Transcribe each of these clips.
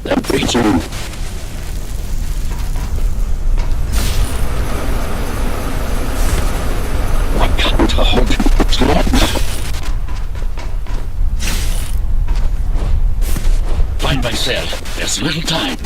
They're breaching. I can't hold it long. Find my cell. There's little time.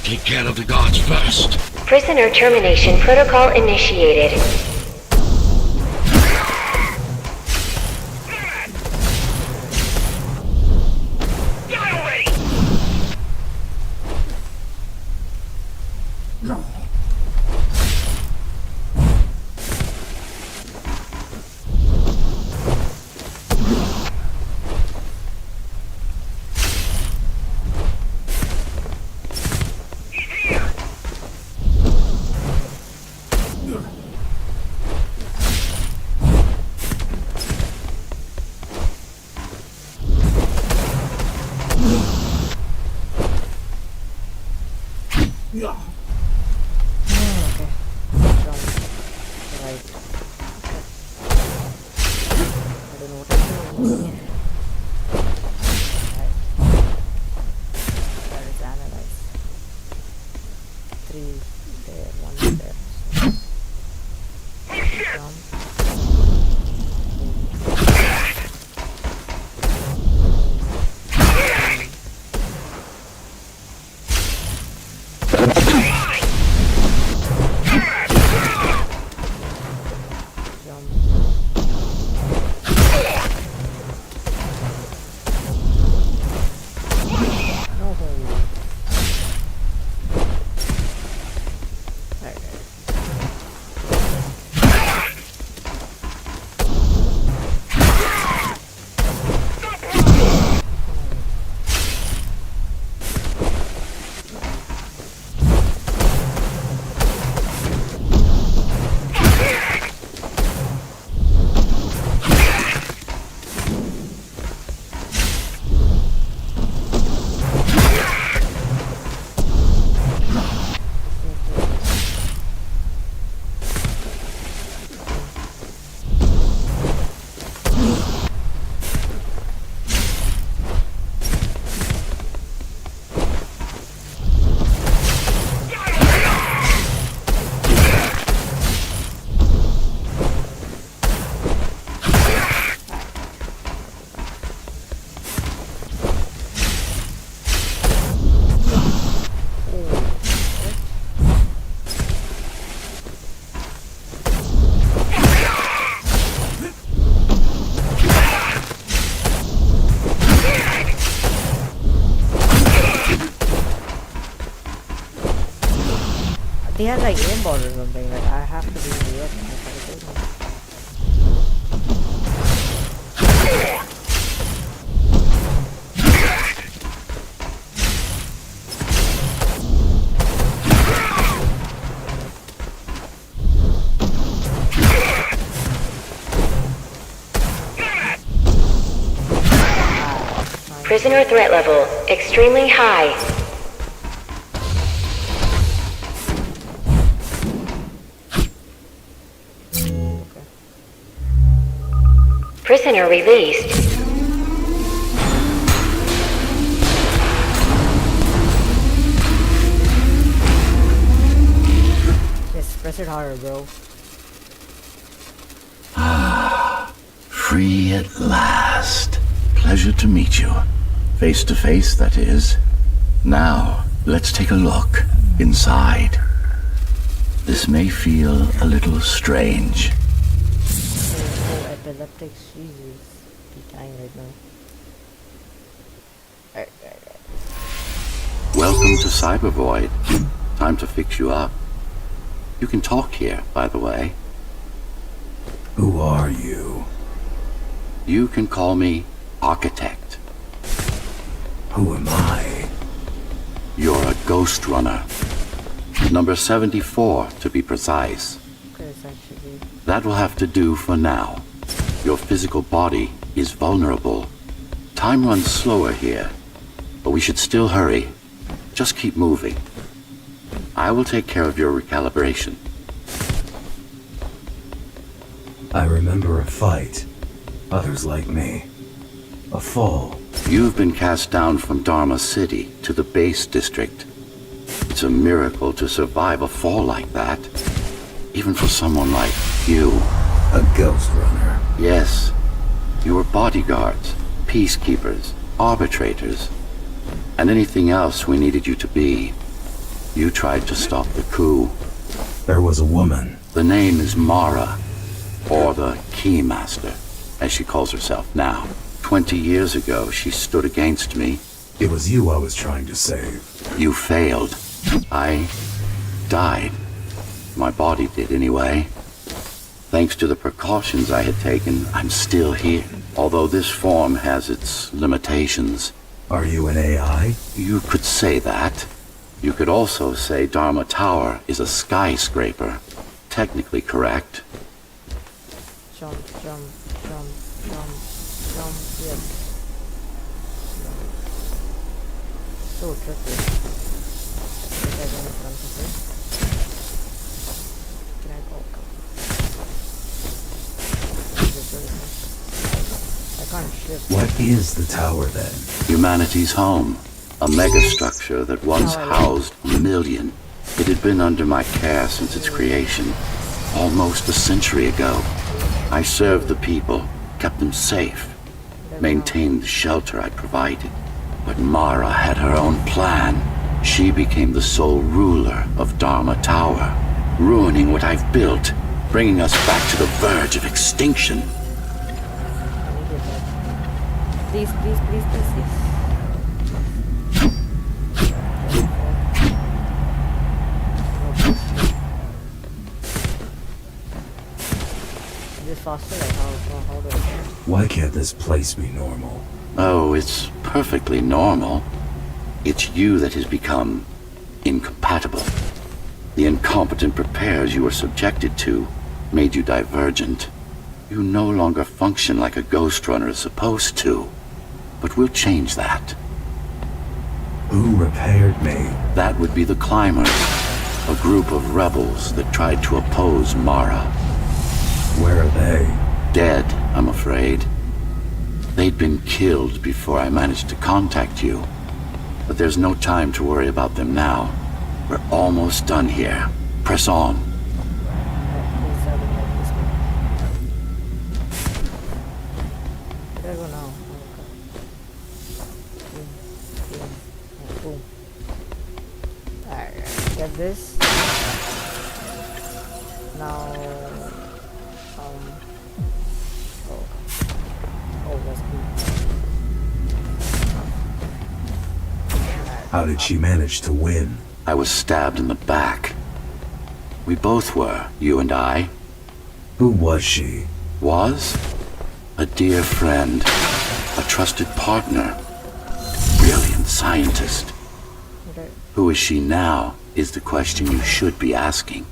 Take care of the guards first. Prisoner termination protocol initiated. They have like aimbot or something, like I have to be in the air. Prisoner threat level extremely high. Prisoner released. Yes, press it harder, bro. Ah, free at last. Pleasure to meet you. Face to face, that is. Now, let's take a look. inside. This may feel a little strange. Oh, epileptic, Jesus. Be dying right now. Welcome to Cybervoid. Time to fix you up. You can talk here, by the way. Who are you? You can call me Architect. Who am I? You're a ghost runner. Number 74, to be precise. Okay, essentially. That will have to do for now. Your physical body is vulnerable. Time runs slower here, but we should still hurry. Just keep moving. I will take care of your recalibration. I remember a fight. Others like me. A fall. You've been cast down from Dharma City to the base district. It's a miracle to survive a fall like that. Even for someone like you. A ghost runner. Yes. You were bodyguards, peacekeepers, arbitrators, and anything else we needed you to be. You tried to stop the coup. There was a woman. The name is Mara, or the Keymaster, as she calls herself now. 20 years ago, she stood against me. It was you I was trying to save. You failed. I died. My body did anyway. Thanks to the precautions I had taken, I'm still here. Although this form has its limitations. Are you an AI? You could say that. You could also say Dharma Tower is a skyscraper. Technically correct. Jump, jump, jump, jump, jump, yes. So tricky. If I don't run to it. Can I go? I can't shift. What is the tower then? Humanity's home. A megastructure that once housed a million. It had been under my care since its creation. Almost a century ago. I served the people, kept them safe, maintained the shelter I provided. But Mara had her own plan. She became the sole ruler of Dharma Tower, ruining what I've built, bringing us back to the verge of extinction. Please, please, please, please, please. Is it faster? Like how do I do it? Why can't this place be normal? Oh, it's perfectly normal. It's you that has become incompatible. The incompetent repairs you were subjected to made you divergent. You no longer function like a ghost runner is supposed to. But we'll change that. Who repaired me? That would be the Climbers, a group of rebels that tried to oppose Mara. Where are they? Dead, I'm afraid. They'd been killed before I managed to contact you. But there's no time to worry about them now. We're almost done here. Press on. Please, I don't like this one. Where do I go now? Boom, boom, boom. Alright, get this. Now, that's good. How did she manage to win? I was stabbed in the back. We both were, you and I. Who was she? Was? A dear friend. A trusted partner. Brilliant scientist. Okay. Who is she now is the question you should be asking.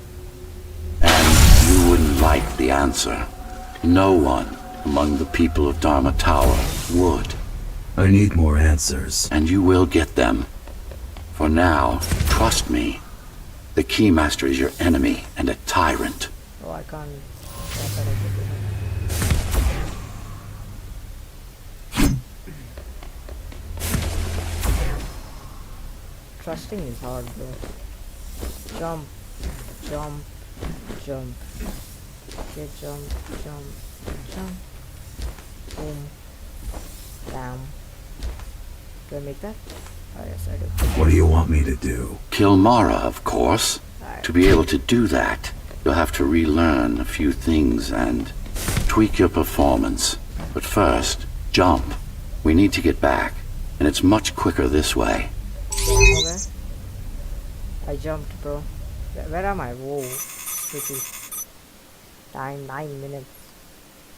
And you wouldn't like the answer. No one among the people of Dharma Tower would. I need more answers. And you will get them. For now, trust me. The Keymaster is your enemy and a tyrant. Oh, I can't. I thought I could do that. Trusting is hard, bro. Jump, jump, jump. Okay, jump, jump, jump. Boom. Bam. Do I make that? Oh, yes, I do. What do you want me to do? Kill Mara, of course. Alright. To be able to do that, you'll have to relearn a few things and tweak your performance. But first, jump. We need to get back, and it's much quicker this way. Okay. I jumped, bro. Where am I? Whoa. Pretty. Time 9 minutes.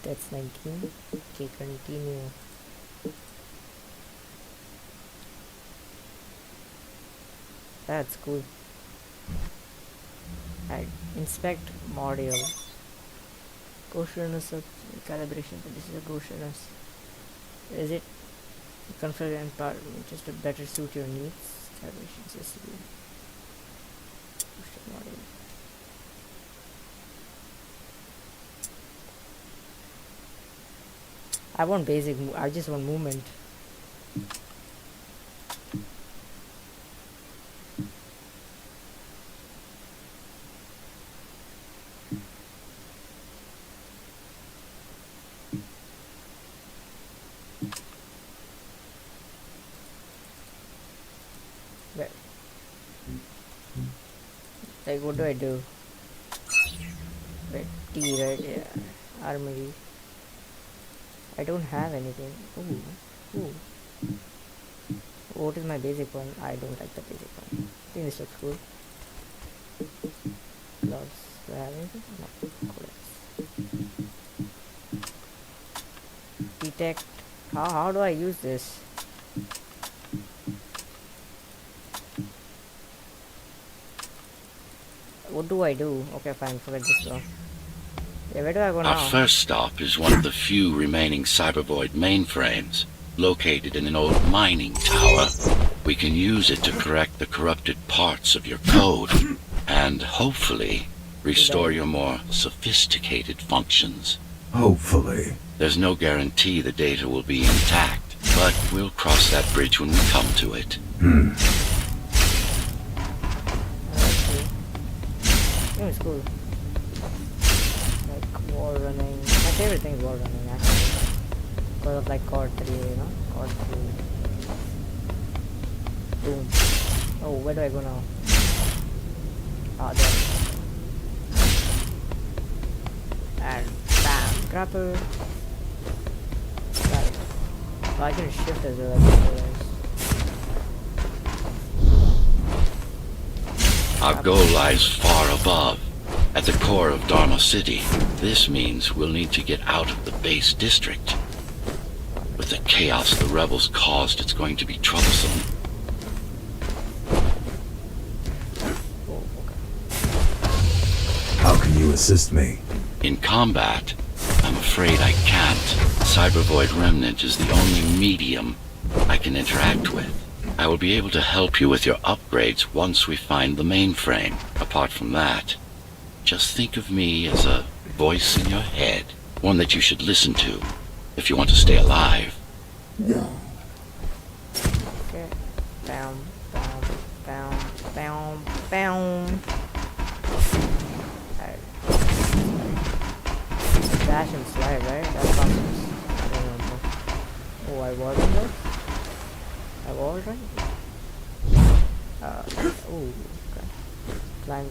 That's 19. Okay, continue. That's cool. I inspect module. Gaussianness of calibration. This is a Gaussianness. Is it configured in part just to better suit your needs? Calibration system. Gaussian module. I want basic. I just want movement. Wait. Like, what do I do? Wait, T, right? Yeah. Armory. I don't have anything. Ooh. What is my basic one? I don't like the basic one. I think this looks cool. Gloves. Do I have anything? No. Gloves. Detect. How do I use this? What do I do? Okay, fine. Forget this though. Yeah, where do I go now? Our first stop is one of the few remaining Cybervoid mainframes, located in an old mining tower. We can use it to correct the corrupted parts of your code, and hopefully restore your more sophisticated functions. Hopefully. There's no guarantee the data will be intact, but we'll cross that bridge when we come to it. It's cool. Like wall running. My favorite thing is wall running actually. Because of like COD 3, you know? COD 3. Boom. Oh, where do I go now? Ah, there. And bam, grapple. Right. Oh, I can shift as well. I just realized. Our goal lies far above, at the core of Dharma City. This means we'll need to get out of the base district. With the chaos the rebels caused, it's going to be troublesome. Oh, okay. How can you assist me? In combat, I'm afraid I can't. Cybervoid Remnant is the only medium I can interact with. I will be able to help you with your upgrades once we find the mainframe. Apart from that, just think of me as a voice in your head, one that you should listen to if you want to stay alive. Okay. Bam, bam, bam, bam, bam. Alright. Dash and slide, right? That's awesome. I don't remember. Oh, I wasn't there? I was, right? Oh, okay. Climb.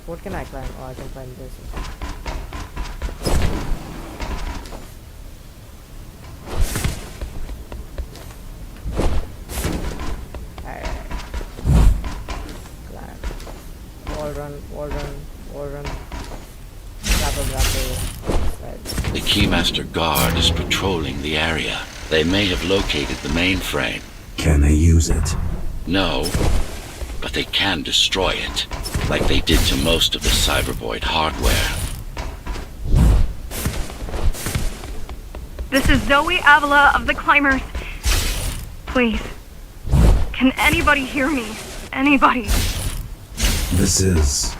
What can I climb? Oh, I can climb this. Climb. Wall run. Grapple. Right. The Keymaster Guard is patrolling the area. They may have located the mainframe. Can they use it? No, but they can destroy it, like they did to most of the Cybervoid hardware. This is Zoe Avila of the Climbers. Please. Can anybody hear me? Anybody? This is...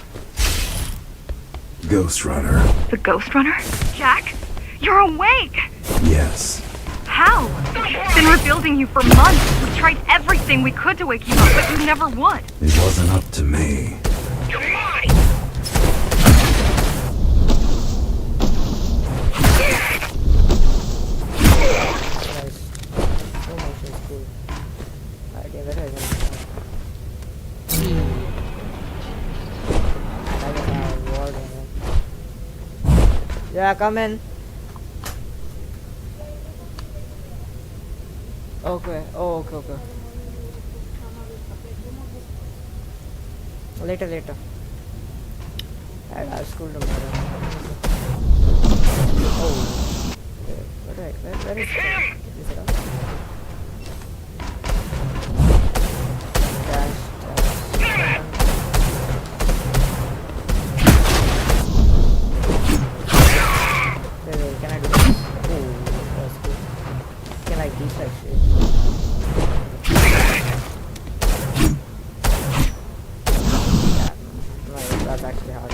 Ghost Runner. The Ghost Runner? Jack? You're awake! Yes. How? Been rebuilding you for months. We tried everything we could to wake you up, but you never would. It wasn't up to me. Guys, so much is cool. Yeah, come in. Okay. Oh, okay. Later. I have school tomorrow. Oh. Okay. Where is it? Is it up? Dash. Wait, can I do this? Oh, that's good. Can I deflect shit? Yeah, no, that's actually hard.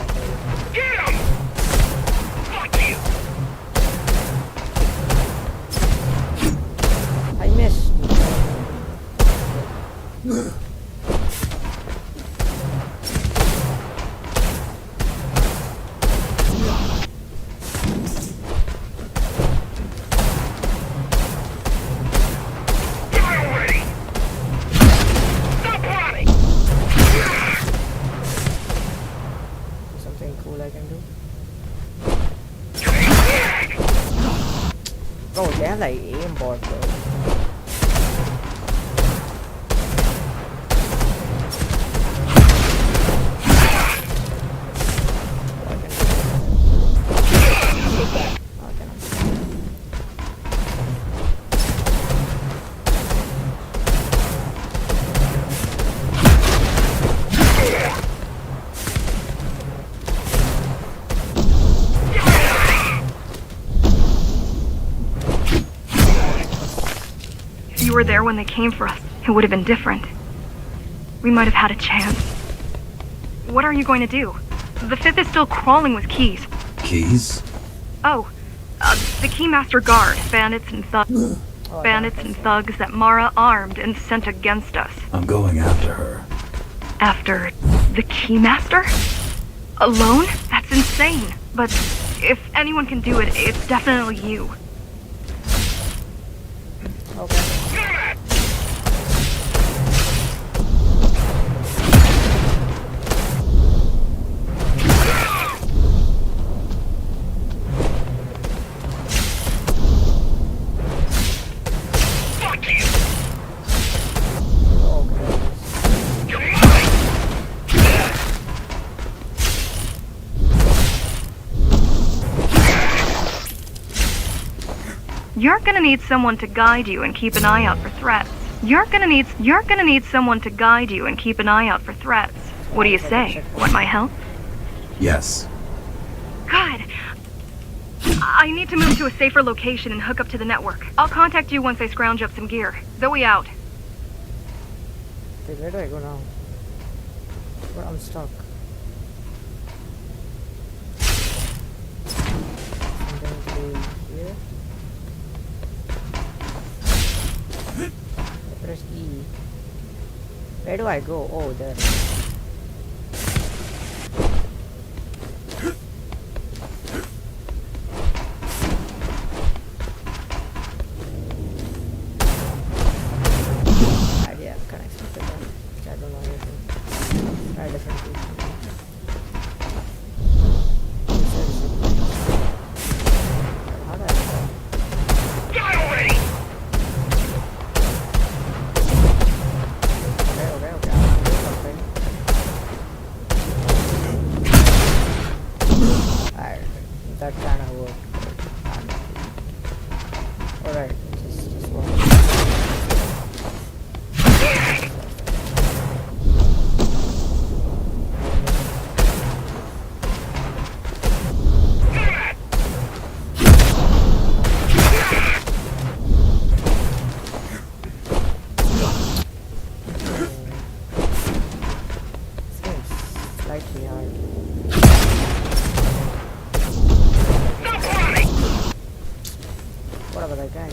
I missed. Something cool I can do. Oh, they have like aimbot though. If you were there when they came for us, it would have been different. We might have had a chance. What are you going to do? The Fifth is still crawling with keys. Keys? Oh, the Keymaster Guard, bandits and thugs that Mara armed and sent against us. I'm going after her. After the Keymaster? Alone? That's insane. But if anyone can do it, it's definitely you. Okay. You're gonna need someone to guide you and keep an eye out for threats. You're gonna need someone to guide you and keep an eye out for threats. What do you say? Want my help? Yes. Good. I need to move to a safer location and hook up to the network. I'll contact you once I scrounge up some gear. Zoe out. Wait, where do I go now? Well, I'm stuck. I'm going to here. I press E. Where do I go? Oh, there. Idea connection to that. I don't know anything. Try different things. How do I go? Die already! Okay. I'm doing something. Alright, that kind of worked. Alright, just one. Slightly hard. What about that guy?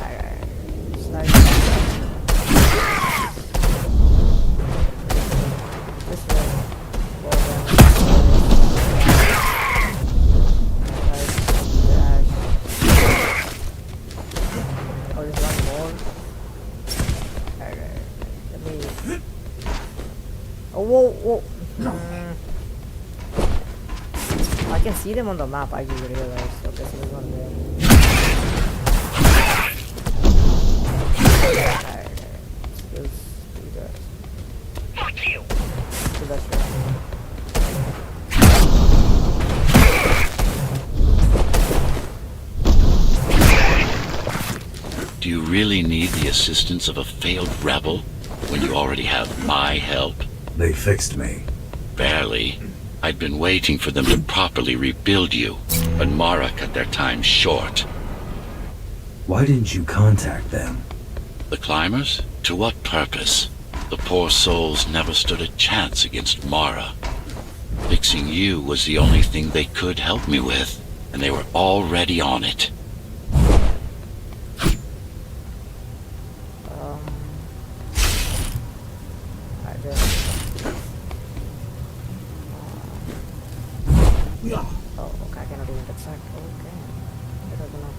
Alright, slightly. This way. Go down. Dash. Oh, there's one more. Alright, let me. Oh, whoa. I can see them on the map, I just realized. Okay, so there's one there. Alright. Skills. Do that. Fuck you! So that's right. Do you really need the assistance of a failed rebel when you already have my help? They fixed me. Barely. I'd been waiting for them to properly rebuild you, but Mara cut their time short. Why didn't you contact them? The climbers? To what purpose? The poor souls never stood a chance against Mara. Fixing you was the only thing they could help me with, and they were already on it. I just... Oh, okay, I cannot even get sacked. Okay. That doesn't know.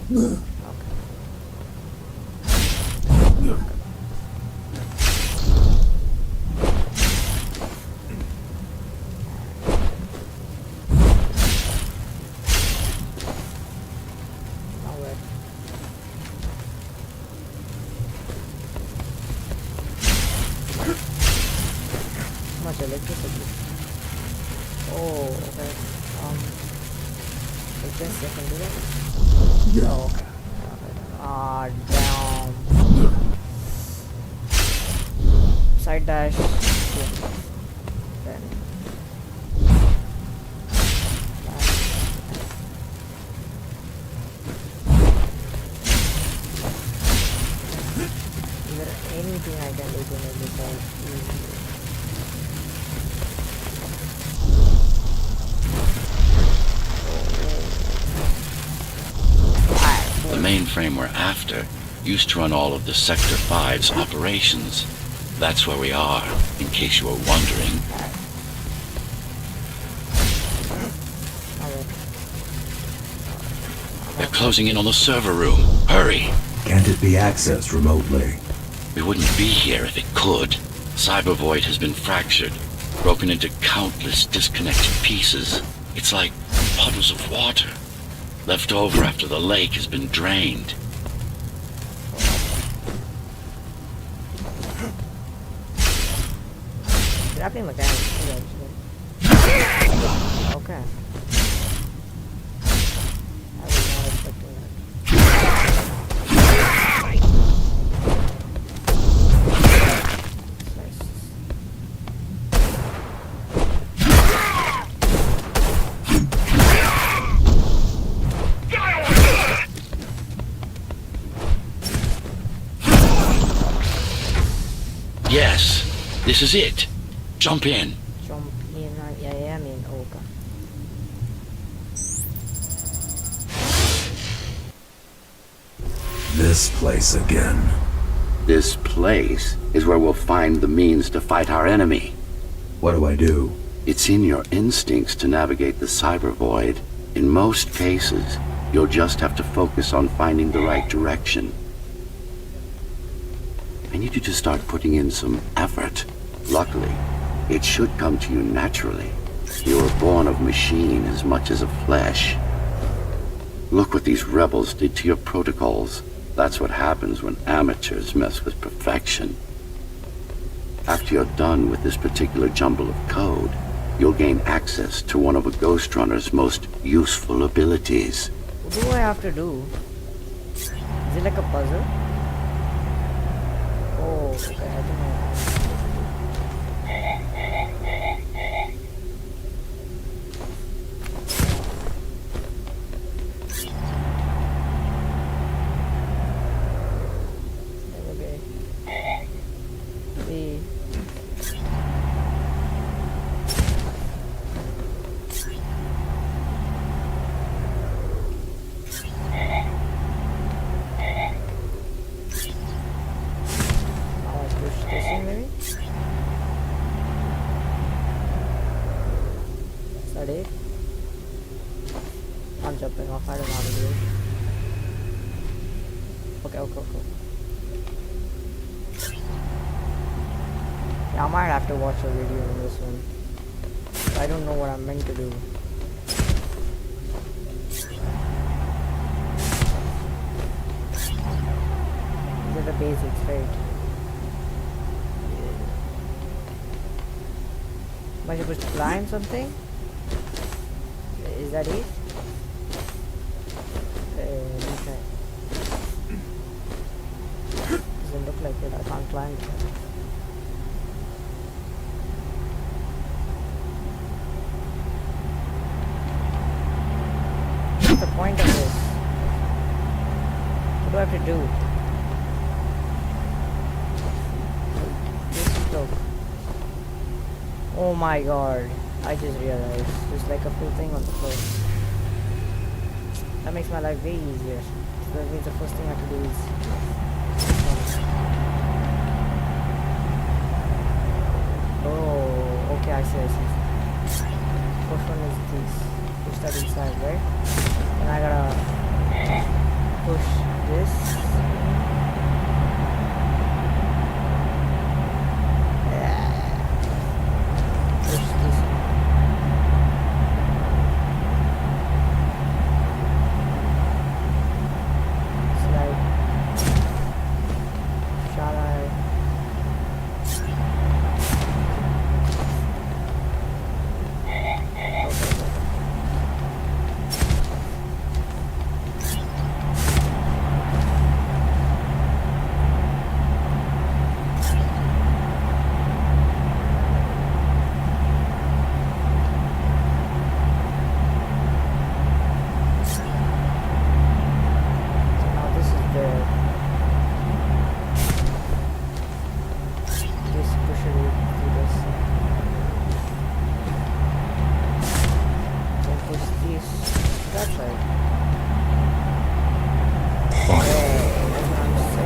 Okay. Now where? How much electricity? Oh, okay. I guess I can do that. Oh, okay. Ah, damn. Side dash. Then. Is there anything I can do to make this all easier? The mainframe we're after used to run all of the Sector 5's operations. That's where we are, in case you were wondering. They're closing in on the server room. Hurry! Can't it be accessed remotely? We wouldn't be here if it could. Cyber Void has been fractured, broken into countless disconnected pieces. It's like puddles of water, left over after the lake has been drained. Grappling mechanics too, actually. Okay. I was not expecting that. Nice. Yes, this is it. Jump in. Jump in, I am in. Okay. This place again. This place is where we'll find the means to fight our enemy. What do I do? It's in your instincts to navigate the cyber void. In most cases, you'll just have to focus on finding the right direction. I need you to start putting in some effort. Luckily, it should come to you naturally. You were born of machine as much as of flesh. Look what these rebels did to your protocols. That's what happens when amateurs mess with perfection. After you're done with this particular jumble of code, you'll gain access to one of a Ghost Runner's most useful abilities. What do I have to do? Is it like a puzzle? Oh, okay, I don't know. Okay. Ready? I'm jumping off. I don't know how to do it. Okay. Yeah, I might have to watch a video on this one. I don't know what I'm meant to do. These are the basics, right? Am I supposed to climb something? Is that it? Let me try. Doesn't look like it. I can't climb it. What's the point of this? What do I have to do? This stuff. Oh my god. I just realized there's like a full thing on the floor. That makes my life way easier. So that means the first thing I have to do is this one. Oh, okay, I see. First one is this. Push that inside, right? And I gotta push this. Push this. Slide. Shall I?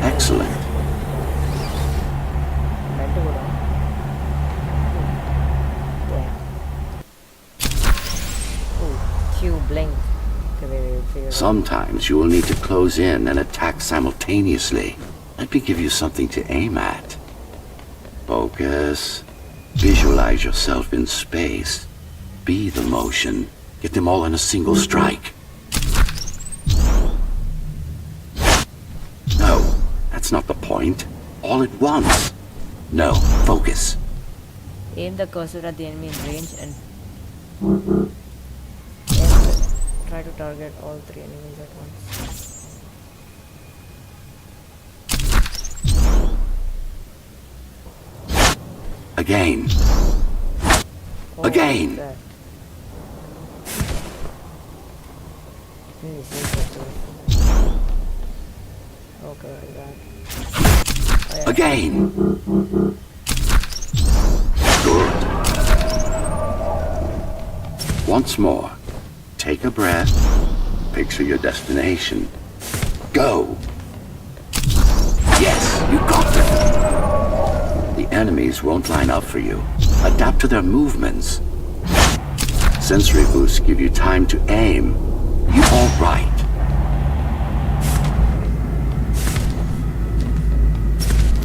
Excellent. Meant to go down. Damn. Oh, Q blink. Okay, wait, figure it out. Sometimes you will need to close in and attack simultaneously. Let me give you something to aim at. Focus. Visualize yourself in space. Be the motion. Get them all in a single strike. No, that's not the point. All at once. No, focus. Aim the cursor at the enemy in range and try to target all three enemies at once. Again. Oh, Again. that. Okay, like that. Oh, yeah. Again. Good. Once more. Take a breath. Picture your destination. Go. Yes, you got them. The enemies won't line up for you. Adapt to their movements. Sensory boosts give you time to aim. You all right.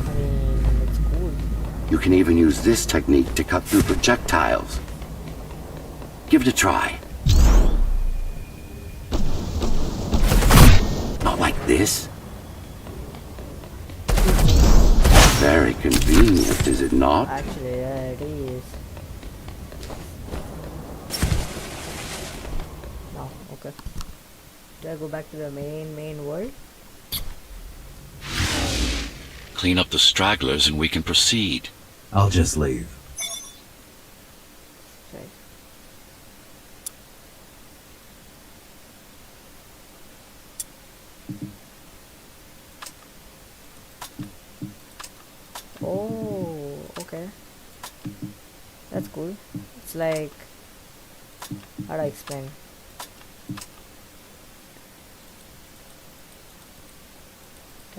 I mean, it's cool. You can even use this technique to cut through projectiles. Give it a try. Not like this. Very convenient, is it not? Actually, yeah, it is. No, okay. Do I go back to the main world? Clean up the stragglers and we can proceed. I'll just leave. Right. Oh, okay. That's cool. It's like, how do I explain?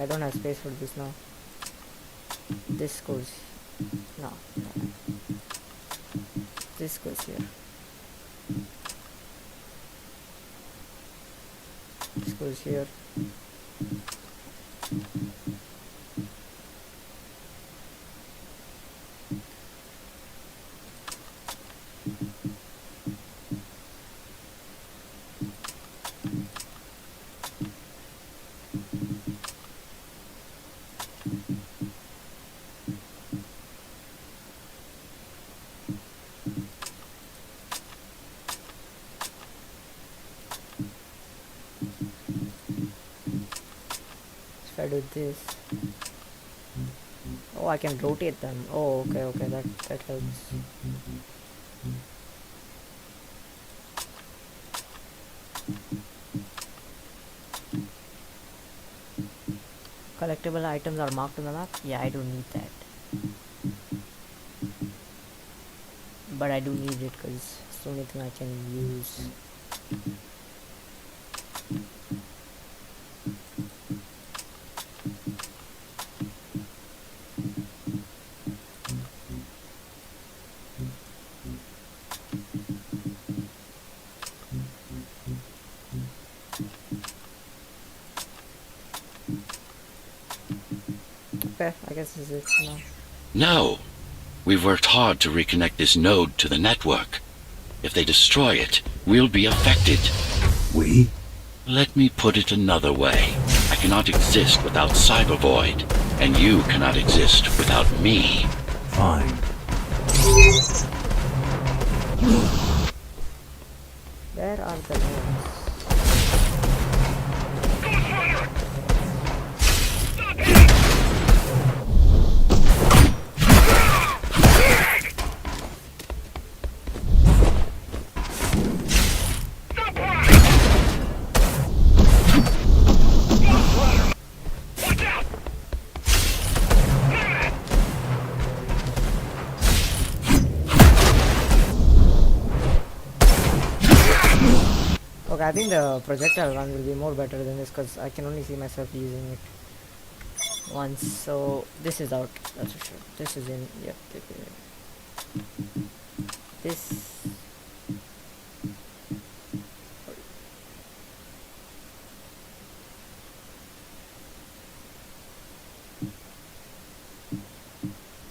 I don't have space for this now. This goes, no. This goes here. This goes here. If I do this, oh, I can rotate them. Oh, okay, okay, that helps. Collectible items are marked on the map. Yeah, I don't need that, but I do need it because it's the only thing I can use. Okay, I guess this is it for now. No. We've worked hard to reconnect this node to the network. If they destroy it, we'll be affected. We? Let me put it another way. I cannot exist without Cyber Void, and you cannot exist without me. Fine. Where are the nodes? Okay, I think the projectile run will be more better than this because I can only see myself using it once. So this is out, that's for sure. This is in, yep. This.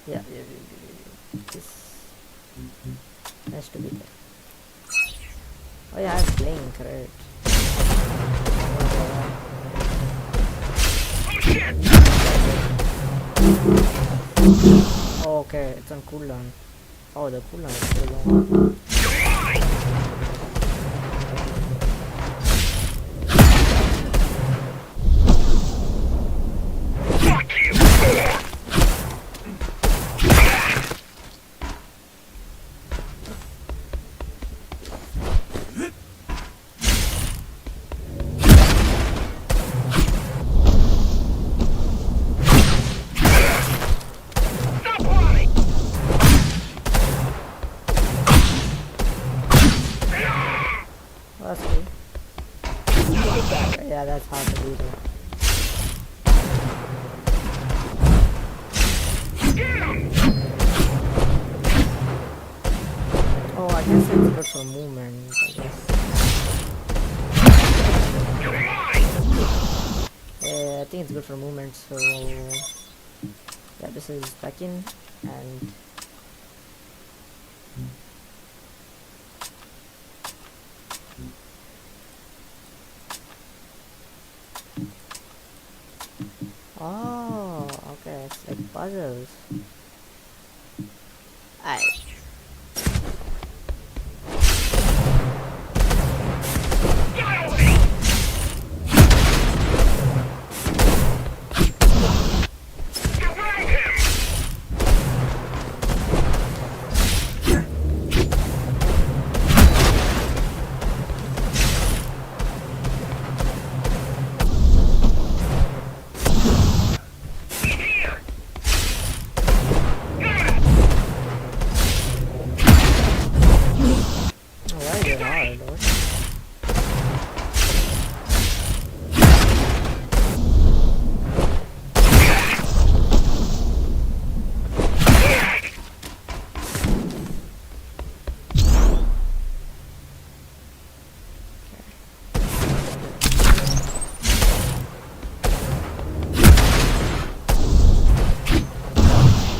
Yeah. This has to be there. Oh yeah, I have Blink, right? Oh, okay, it's on cooldown. Oh, the cooldown is so long. That's cool. Okay, yeah, that's hard to do though. Oh, I guess it's good for movement, I guess. Yeah, I think it's good for movement, so yeah, this is back in and oh, okay, it's like puzzles. Alright.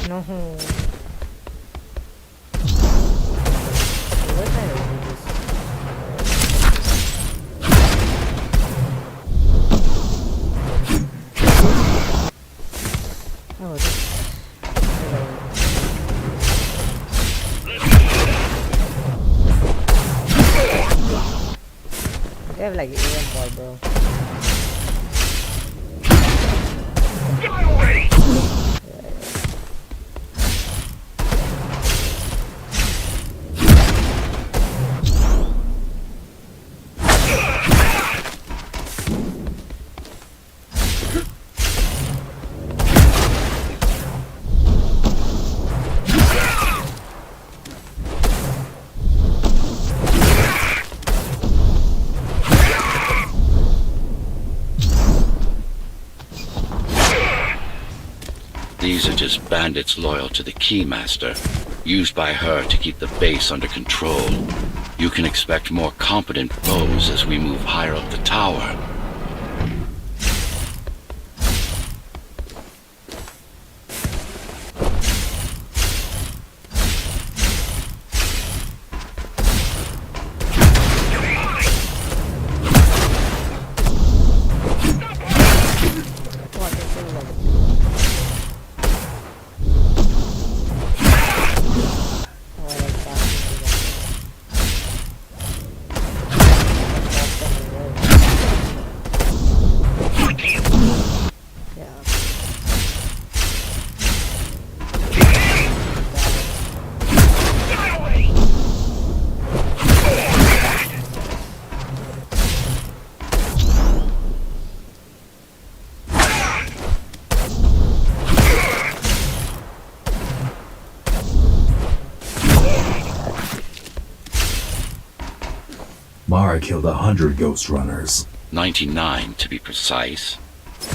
No. What kind of this? Oh, this. They have like AM ball, bro. Die already! These are just bandits loyal to the Keymaster, used by her to keep the base under control. You can expect more competent foes as we move higher up the tower. What is it like? Oh, I like that. Fuck you! Yeah. Die already! Mara killed 100 Ghost Runners. 99 to be precise.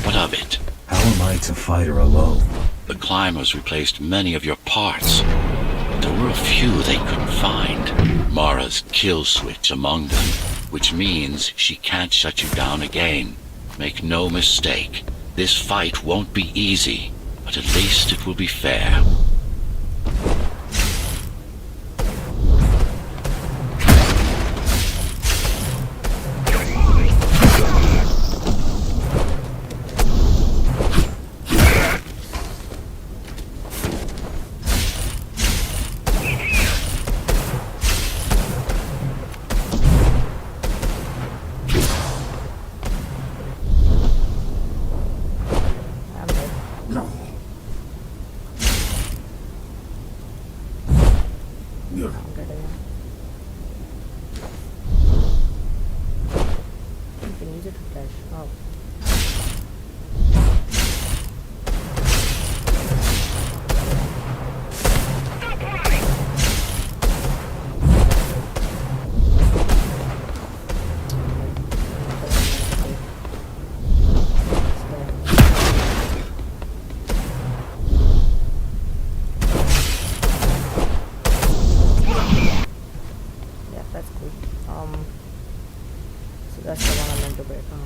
What of it? How am I to fight her alone? The climbers replaced many of your parts. There were a few they couldn't find. Mara's kill switch among them, which means she can't shut you down again. Make no mistake, this fight won't be easy, but at least it will be fair. I'm dead. I'm dead again. You can use it to flash. Oh. Yeah, that's cool. So that's the one I meant to break, huh?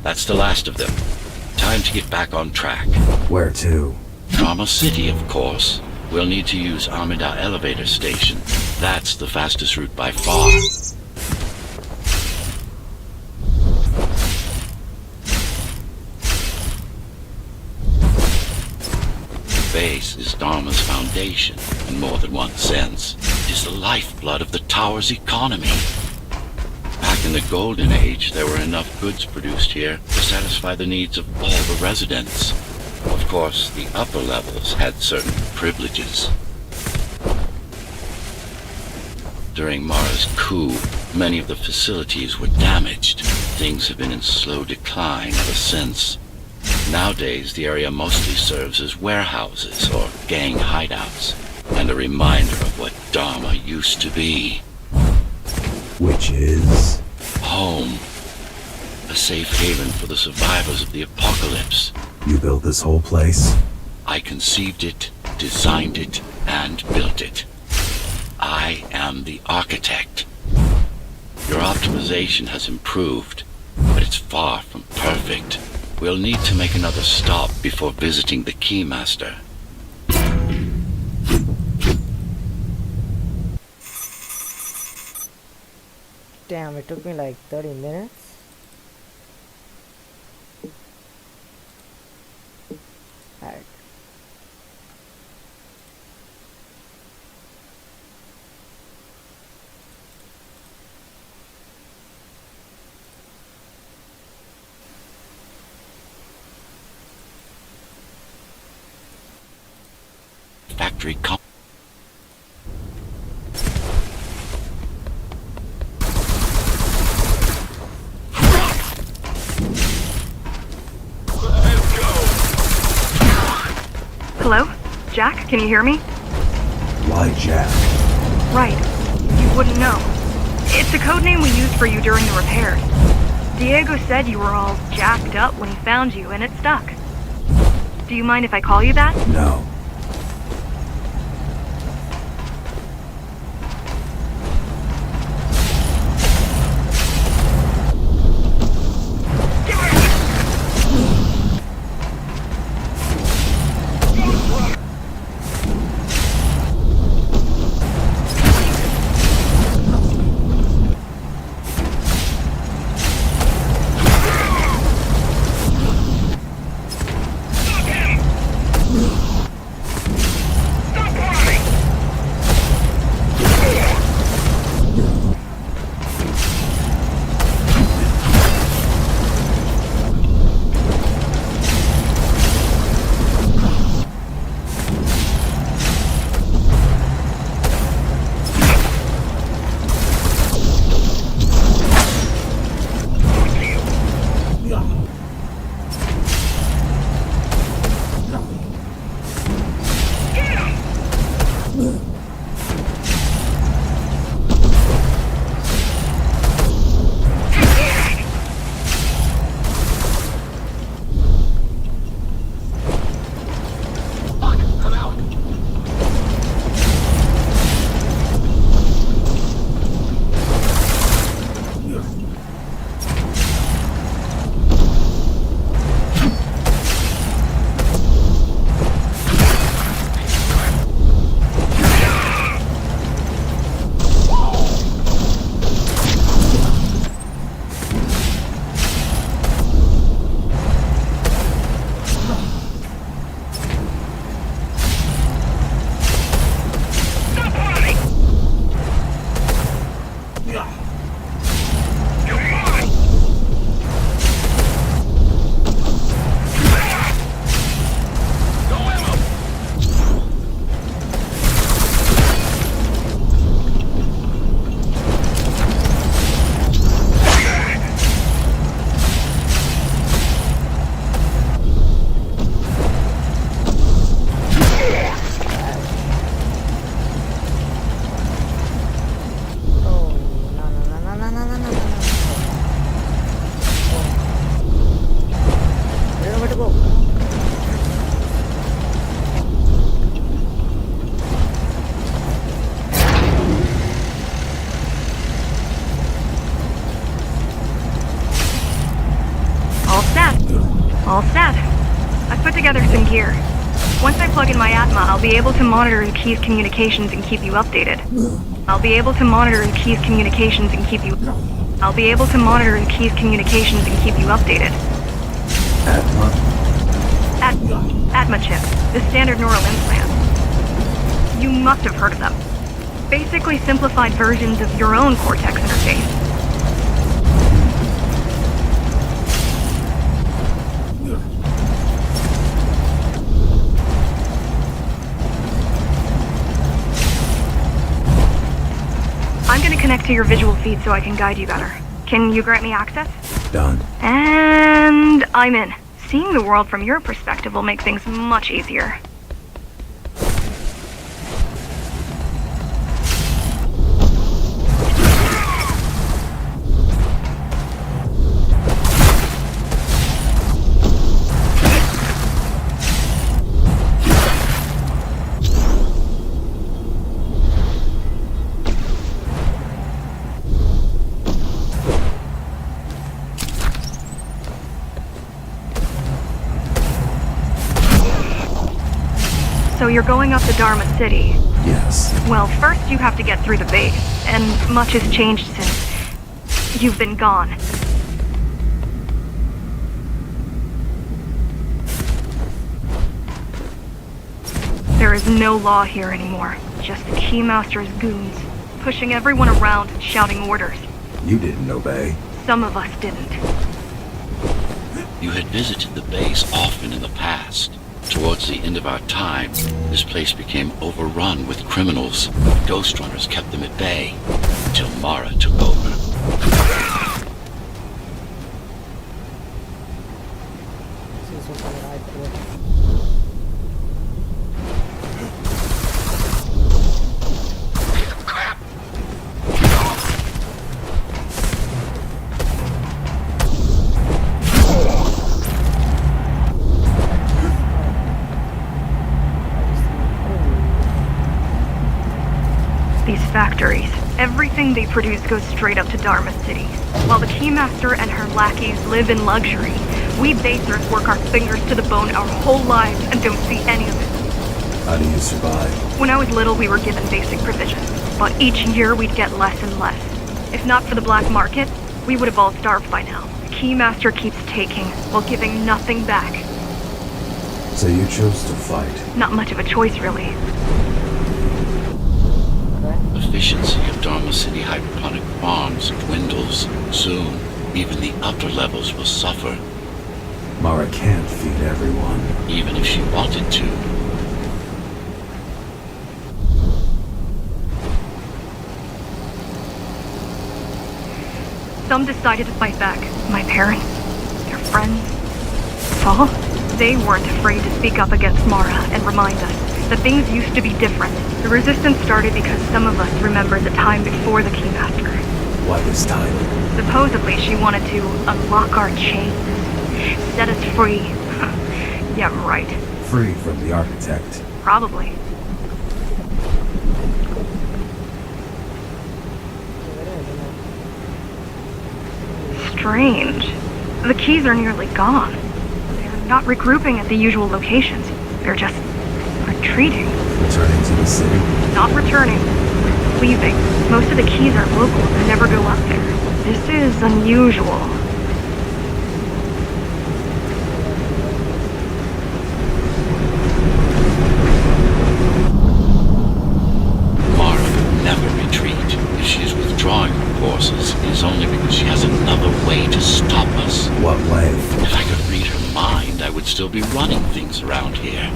That's the last of them. Time to get back on track. Where to? Drama City, of course. We'll need to use Amida Elevator Station. That's the fastest route by far. The base is Dharma's foundation, in more than one sense. It is the lifeblood of the tower's economy. Back in the Golden Age, there were enough goods produced here to satisfy the needs of all the residents. Of course, the upper levels had certain privileges. During Mara's coup, many of the facilities were damaged. Things have been in slow decline ever since. Nowadays, the area mostly serves as warehouses or gang hideouts, and a reminder of what Dharma used to be. Which is... Home. A safe haven for the survivors of the apocalypse. You built this whole place? I conceived it, designed it, and built it. I am the architect. Your optimization has improved, but it's far from perfect. We'll need to make another stop before visiting the Keymaster. Damn, it took me like 30 minutes. Alright. Factory comp. Hello? Jack, can you hear me? Why Jack? Right. You wouldn't know. It's a code name we used for you during the repairs. Diego said you were all jacked up when he found you, and it stuck. Do you mind if I call you that? No. All set. I've put together some gear. Once I plug in my Atma, I'll be able to monitor the key's communications and keep you updated. I'll be able to monitor the key's communications and keep you... I'll be able to monitor the key's communications and keep you updated. Atma chip, the standard neural implant. You must have heard of them. Basically simplified versions of your own Cortex interface. connect to your visual feed so I can guide you better. Can you grant me access? Done. And I'm in. Seeing the world from your perspective will make things much easier. So you're going up to Dharma City. Yes. Well, first you have to get through the base, and much has changed since you've been gone. There is no law here anymore, just the Keymaster's goons, pushing everyone around and shouting orders. You didn't obey. Some of us didn't. You had visited the base often in the past. Towards the end of our time, this place became overrun with criminals. Ghost Runners kept them at bay, until Mara took over. These factories, everything they produce goes straight up to Dharma City. While the Keymaster and her lackeys live in luxury, we basers work our fingers to the bone our whole lives and don't see any of it. How do you survive? When I was little, we were given basic provisions, but each year we'd get less and less. If not for the black market, we would have all starved by now. The Keymaster keeps taking, while giving nothing back. So you chose to fight. Not much of a choice, really. Efficiency of Dharma City hydroponic farms dwindles. Soon, even the upper levels will suffer, Mara can't feed everyone. even if she wanted to. Some decided to fight back. My parents, their friends, Saul. They weren't afraid to speak up against Mara and remind us that things used to be different. The resistance started because some of us remembered the time before the Keymaster. What this time? Supposedly she wanted to unlock our chains, set us free. Yeah, right. Free from the architect. Probably. Strange. The keys are nearly gone. They're not regrouping at the usual locations. They're just retreating. Returning to the city. Not returning. Leaving. Most of the keys are local and never go up there. This is unusual. Mara would never retreat. If she is withdrawing her forces, it is only because she has another way to stop us. What way? If I could read her mind, I would still be running things around here.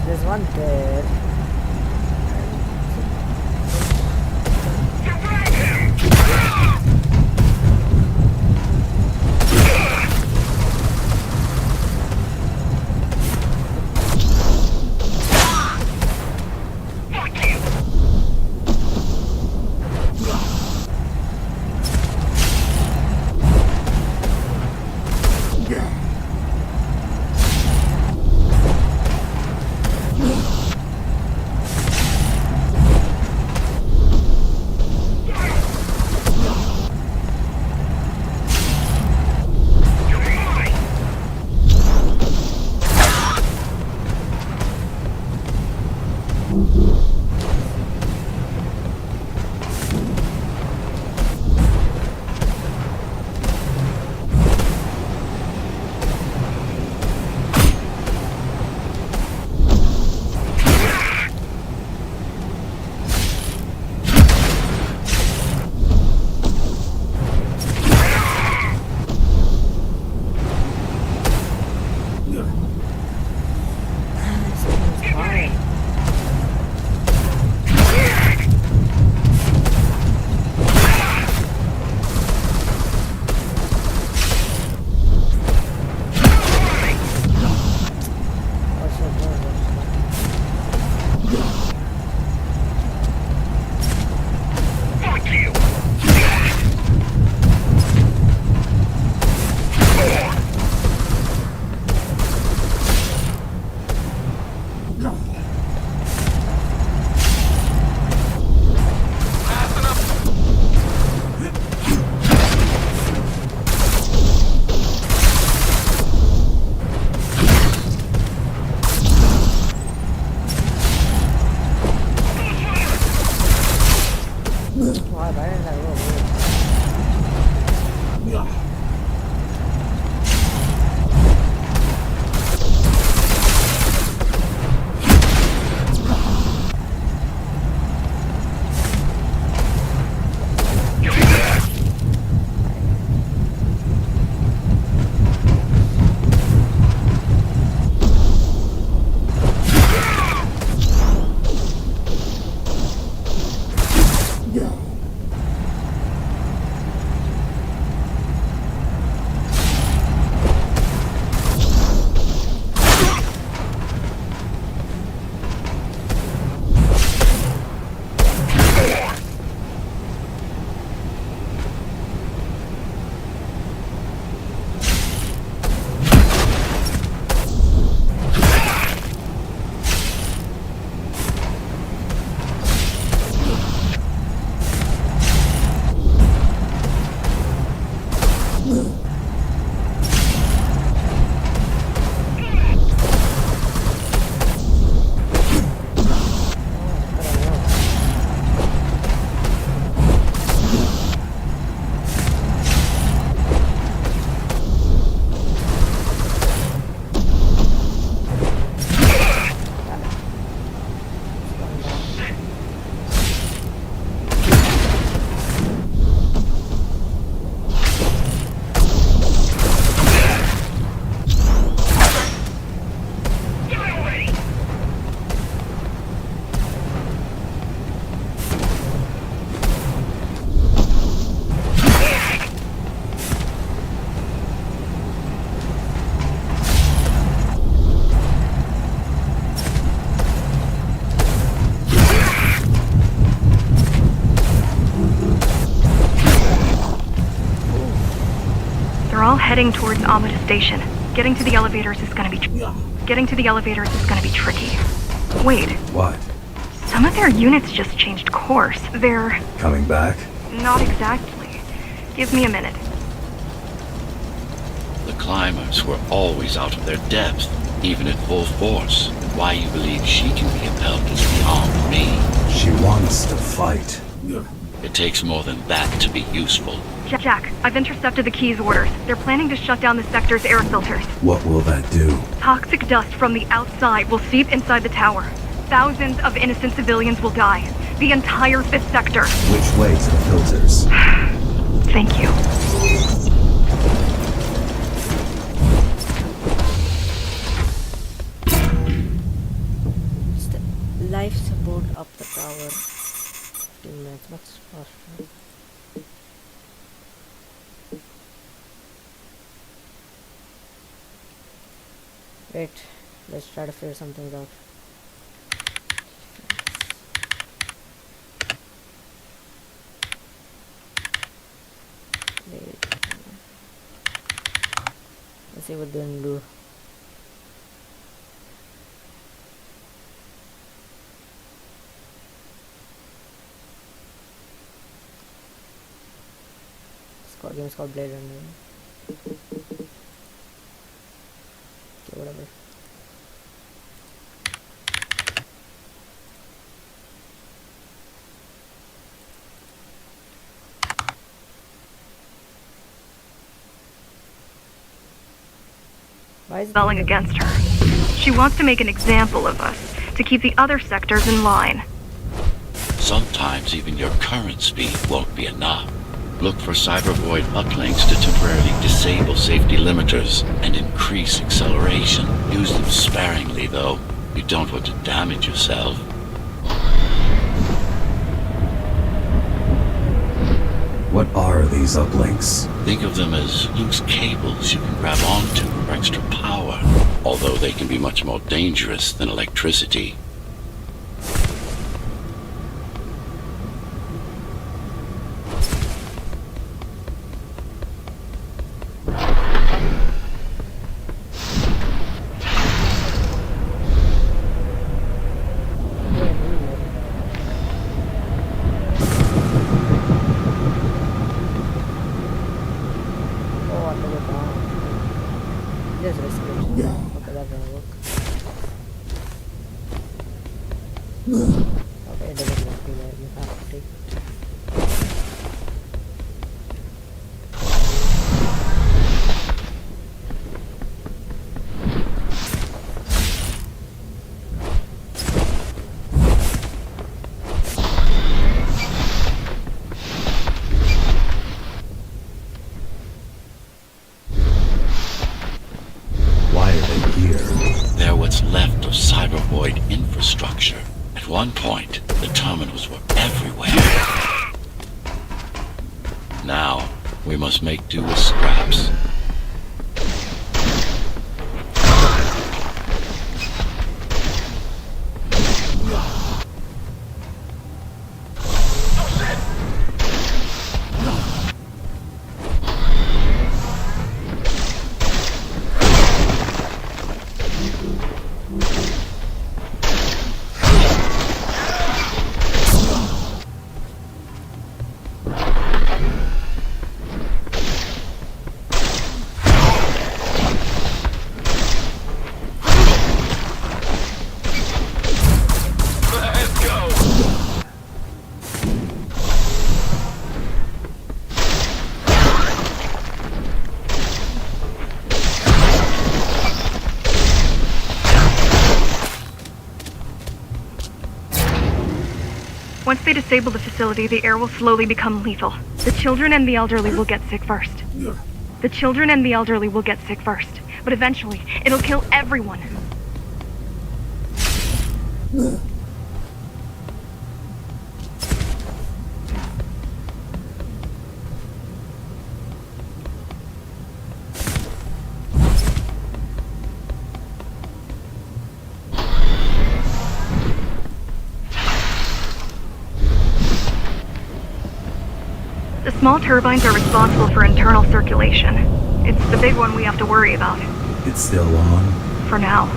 There's one there. heading towards Amada Station. Getting to the elevators is gonna be tricky. Wait, What? some of their units just changed course. They're... Coming back? not exactly. Give me a minute. The climbers were always out of their depth, even at full force. Why you believe she can be impelled is beyond me. She wants to fight. It takes more than that to be useful. Jack, I've intercepted the Key's orders. They're planning to shut down the sector's air filters. What will that do? Toxic dust from the outside will seep inside the tower. Thousands of innocent civilians will die. The entire 5th sector. Which way to the filters? Thank you. life support up the tower. 15 minutes, much faster. Wait, let's try to figure something out. Wait. Let's see what they can do. Game is called Blade Runner. Okay, whatever. Why is it rebelling against her. She wants to make an example of us, to keep the other sectors in line. Sometimes even your current speed won't be enough. Look for cyber void uplinks to temporarily disable safety limiters and increase acceleration. Use them sparingly, though. You don't want to damage yourself. What are these uplinks? Think of them as loose cables you can grab onto for extra power, although they can be much more dangerous than electricity. Okay, it doesn't work there. You have to take it. Why are they here? They're what's left of cyber void infrastructure. At one point, the terminals were everywhere. Now, we must make do with scraps. Once they disable the facility, the air will slowly become lethal. The children and the elderly will get sick first. The children and the elderly will get sick first. But eventually, it'll kill everyone. The small turbines are responsible for internal circulation. It's the big one we have to worry about. It's still on? For now.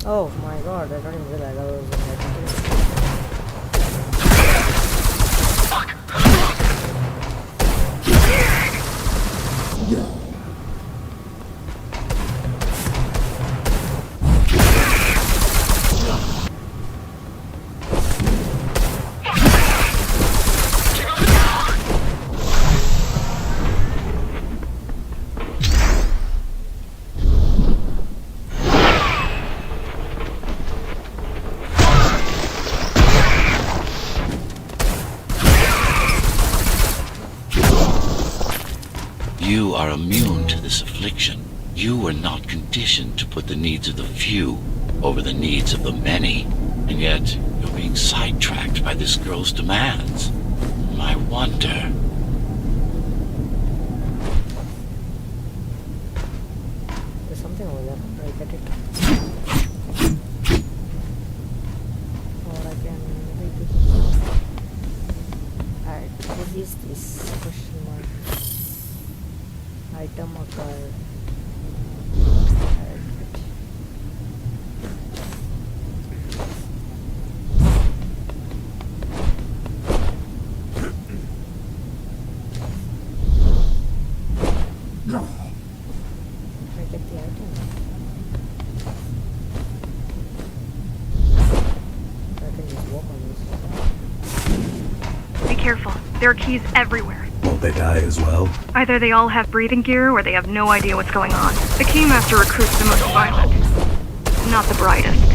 Oh my god, I don't even realize I was in that. You are immune to this affliction. You were not conditioned to put the needs of the few over the needs of the many. And yet, you're being sidetracked by this girl's demands. I wonder... There's something over there. I get it. Or I can read it. Alright, what is this? Question mark. Item occurred. Careful. There are keys everywhere. Won't they die as well? Either they all have breathing gear or they have no idea what's going on. The Keymaster recruits the most violent, not the brightest.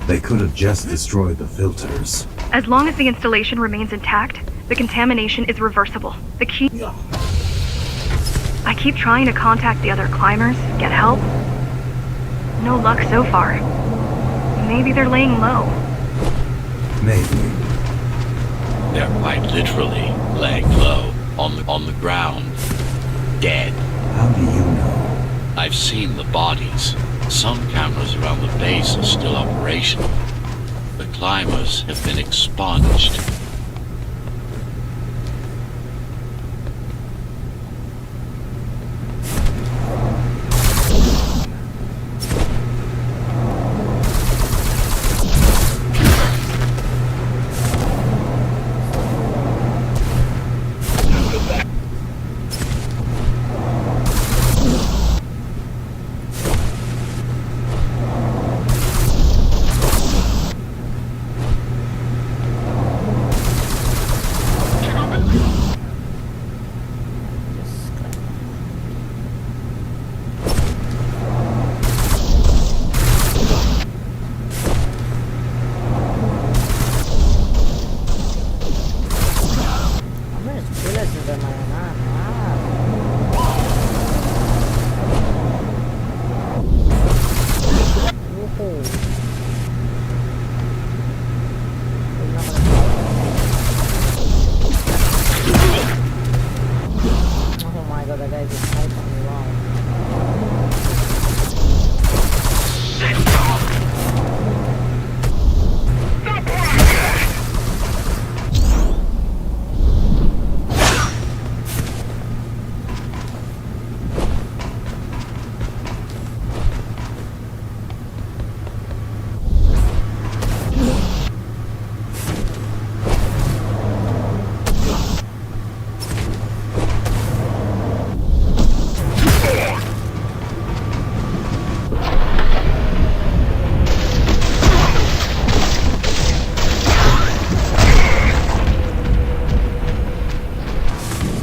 They could have just destroyed the filters. As long as the installation remains intact, the contamination is reversible. The key... I keep trying to contact the other climbers, get help. No luck so far. Maybe they're laying low. Maybe. They're quite literally laying low on the ground. Dead. How do you know? I've seen the bodies. Some cameras around the base are still operational. The climbers have been expunged.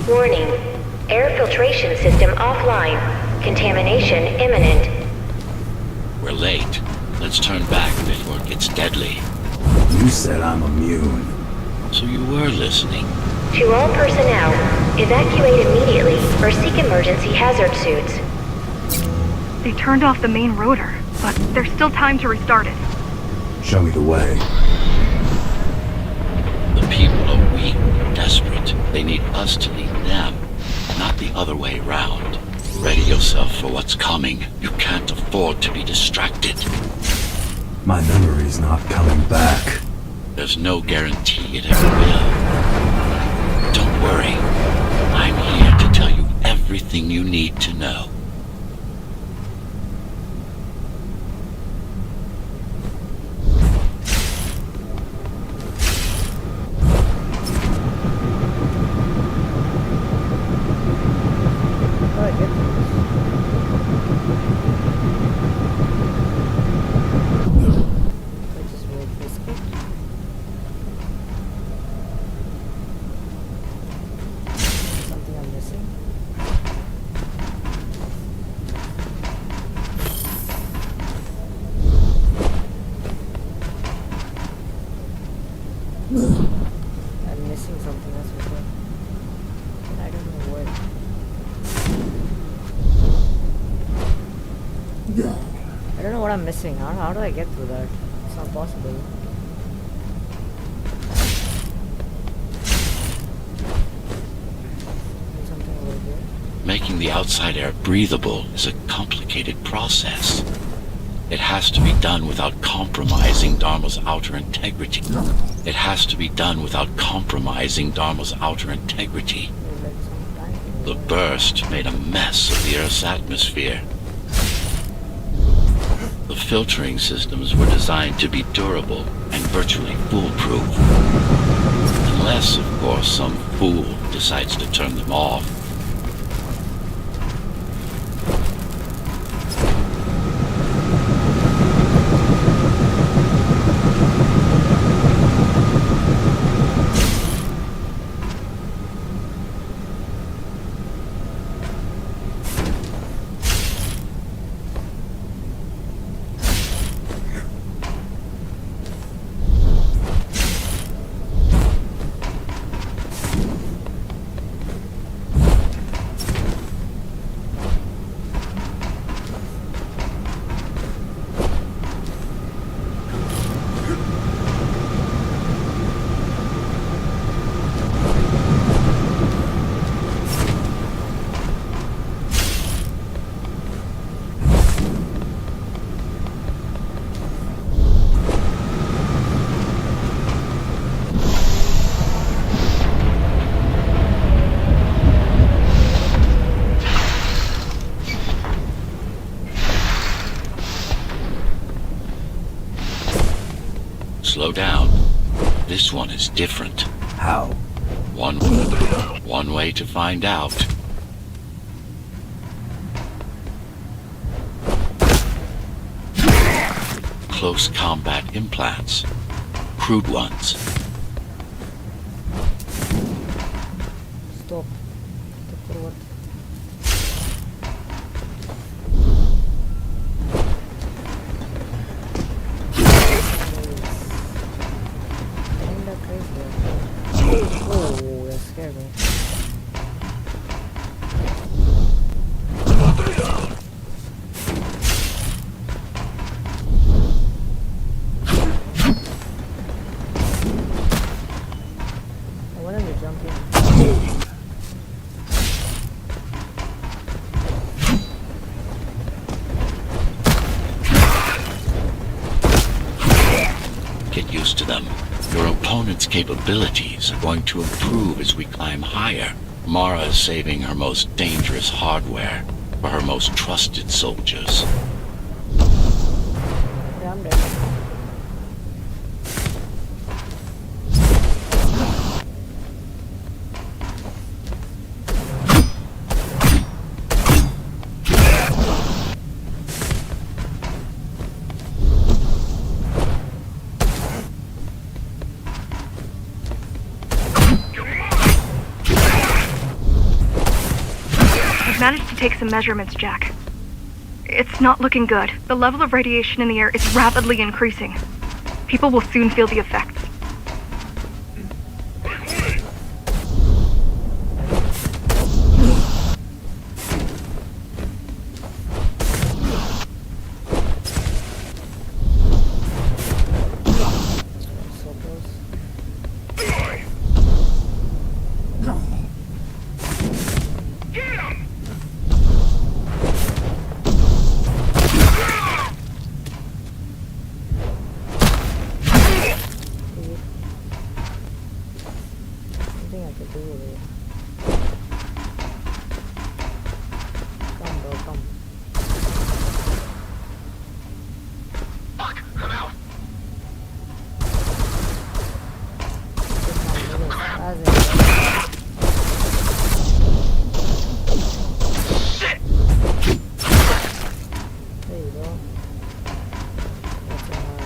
Warning. Air filtration system offline. Contamination imminent. We're late. Let's turn back before it gets deadly. You said I'm immune. So you were listening. To all personnel, evacuate immediately or seek emergency hazard suits. They turned off the main rotor, but there's still time to restart it. Show me the way. The people are weak, desperate. They need us to lead them, not the other way around. Ready yourself for what's coming. You can't afford to be distracted. My memory's not coming back. There's no guarantee it ever will. Don't worry. I'm here to tell you everything you need to know. Oh, I get this. what I'm missing. How do I get through that? It's not possible. There's something over here. Making the outside air breathable is a complicated process. It has to be done without compromising Dharma's outer integrity. It has to be done without compromising Dharma's outer integrity. There's like some time. The burst made a mess of the Earth's atmosphere. The filtering systems were designed to be durable and virtually foolproof. Unless, of course, some fool decides to turn them off. Slow down. This one is different. How? One way to find out. Close combat implants. Crude ones. Stop. Stop for what? Kinda crazy. Oh, that scared me. I wanted to jump in. Get used to them. Your opponent's capabilities are going to improve as we climb higher. Mara is saving her most dangerous hardware for her most trusted soldiers. Yeah, I'm dead. I've managed to take some measurements, Jack. It's not looking good. The level of radiation in the air is rapidly increasing. People will soon feel the effects. So close. Get him! Something I could do with it. Come, bro, come. Fuck! I'm out! Get my little spaz in there. Shit! There you go. That's enough.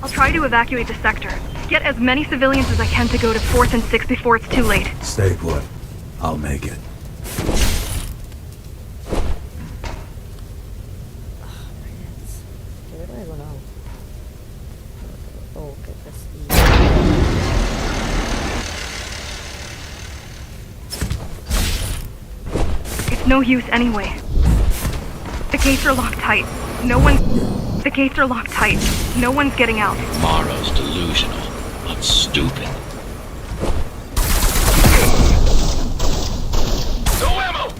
I'll try to evacuate the sector. Get as many civilians as I can to go to 4th and 6th before it's too late. Stay put. I'll make it. I go now? Oh, okay, that's E. It's no use anyway. The gates are locked tight. The gates are locked tight. No one's getting out. Morrow's delusional, but stupid. No ammo!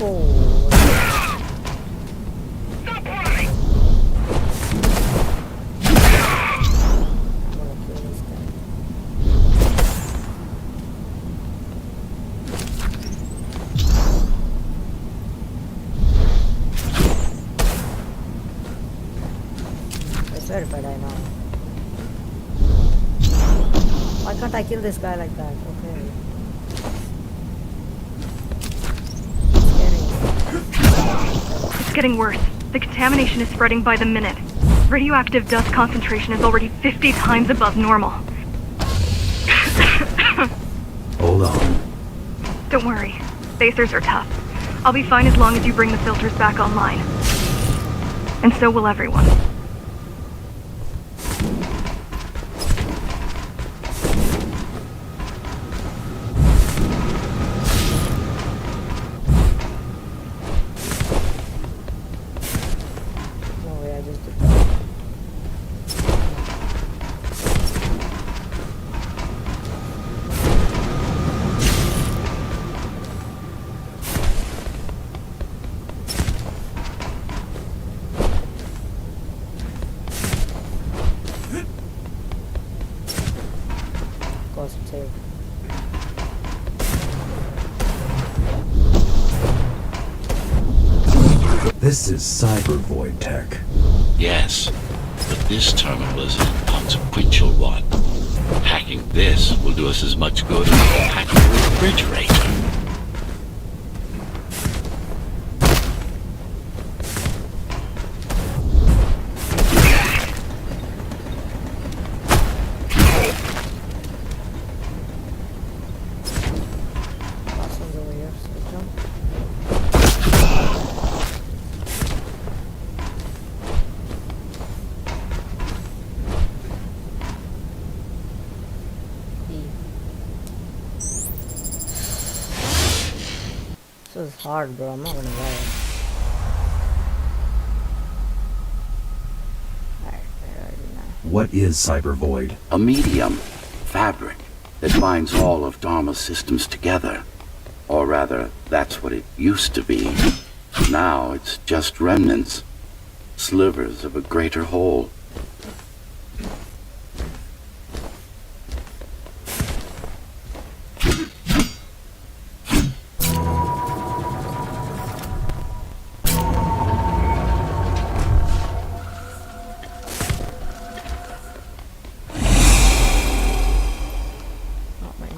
Oh. Stop running! I'm gonna kill this guy. I swear if I die now. Why can't I kill this guy like that? Okay. It's getting worse. The contamination is spreading by the minute. Radioactive dust concentration is already 50 times above normal. Hold on. Don't worry. Spacers are tough. I'll be fine as long as you bring the filters back online. And so will everyone. No way, I just did that. Of course, it's safe. This is cyber void tech. Yes, but this terminal is an inconsequential one. Hacking this will do us as much good as hacking a refrigerator. Last one's over here, so jump. E. This is hard, bro. I'm not gonna lie. Alright, where are you now? What is cyber void? A medium, fabric, that binds all of Dharma's systems together. Or rather, that's what it used to be. Now it's just remnants, slivers of a greater whole. Not my neck.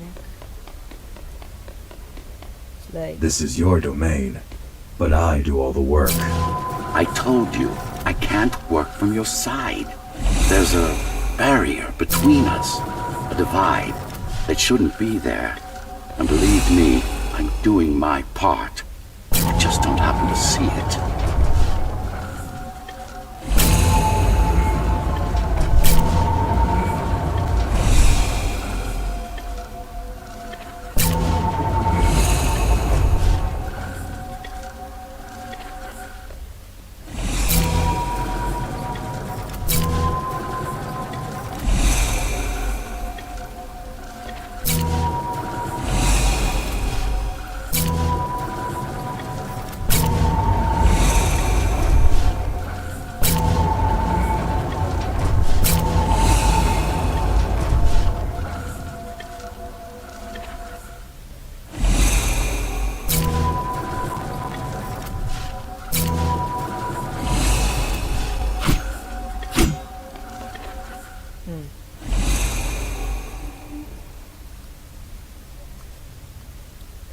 It's like, This is your domain, but I do all the work. I told you, I can't work from your side. There's a barrier between us, a divide that shouldn't be there. And believe me, I'm doing my part. I just don't happen to see it.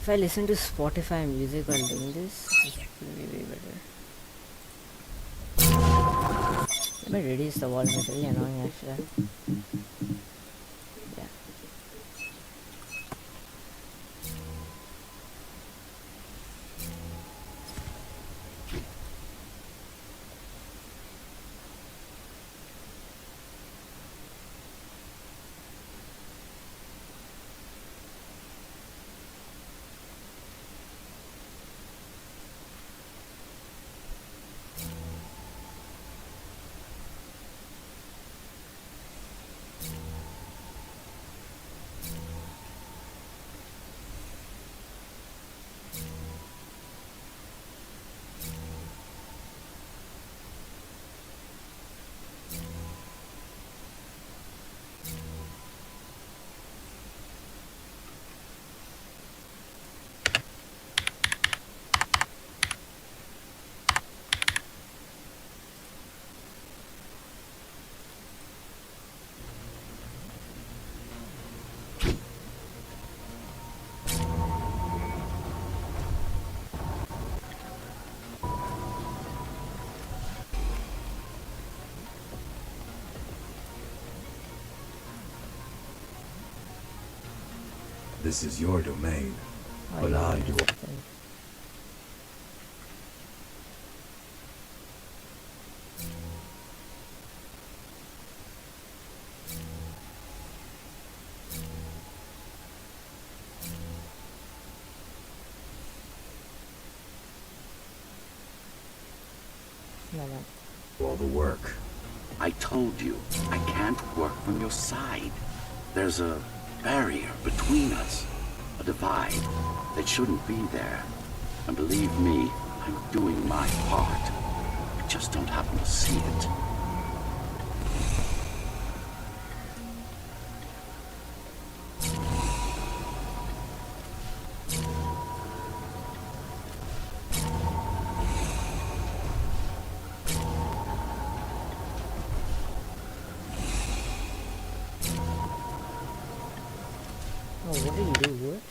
if I listen to Spotify music while doing this, it will be way better. Let me reduce the volume, it's really annoying actually. Yeah. This is your domain, Oh, but yeah, I that's do. the thing. Yeah, man. All the work. I told you, I can't work from your side. There's a barrier between us, a divide that shouldn't be there. And believe me, I'm doing my part. I just don't happen to see it. Oh, what did you do? What?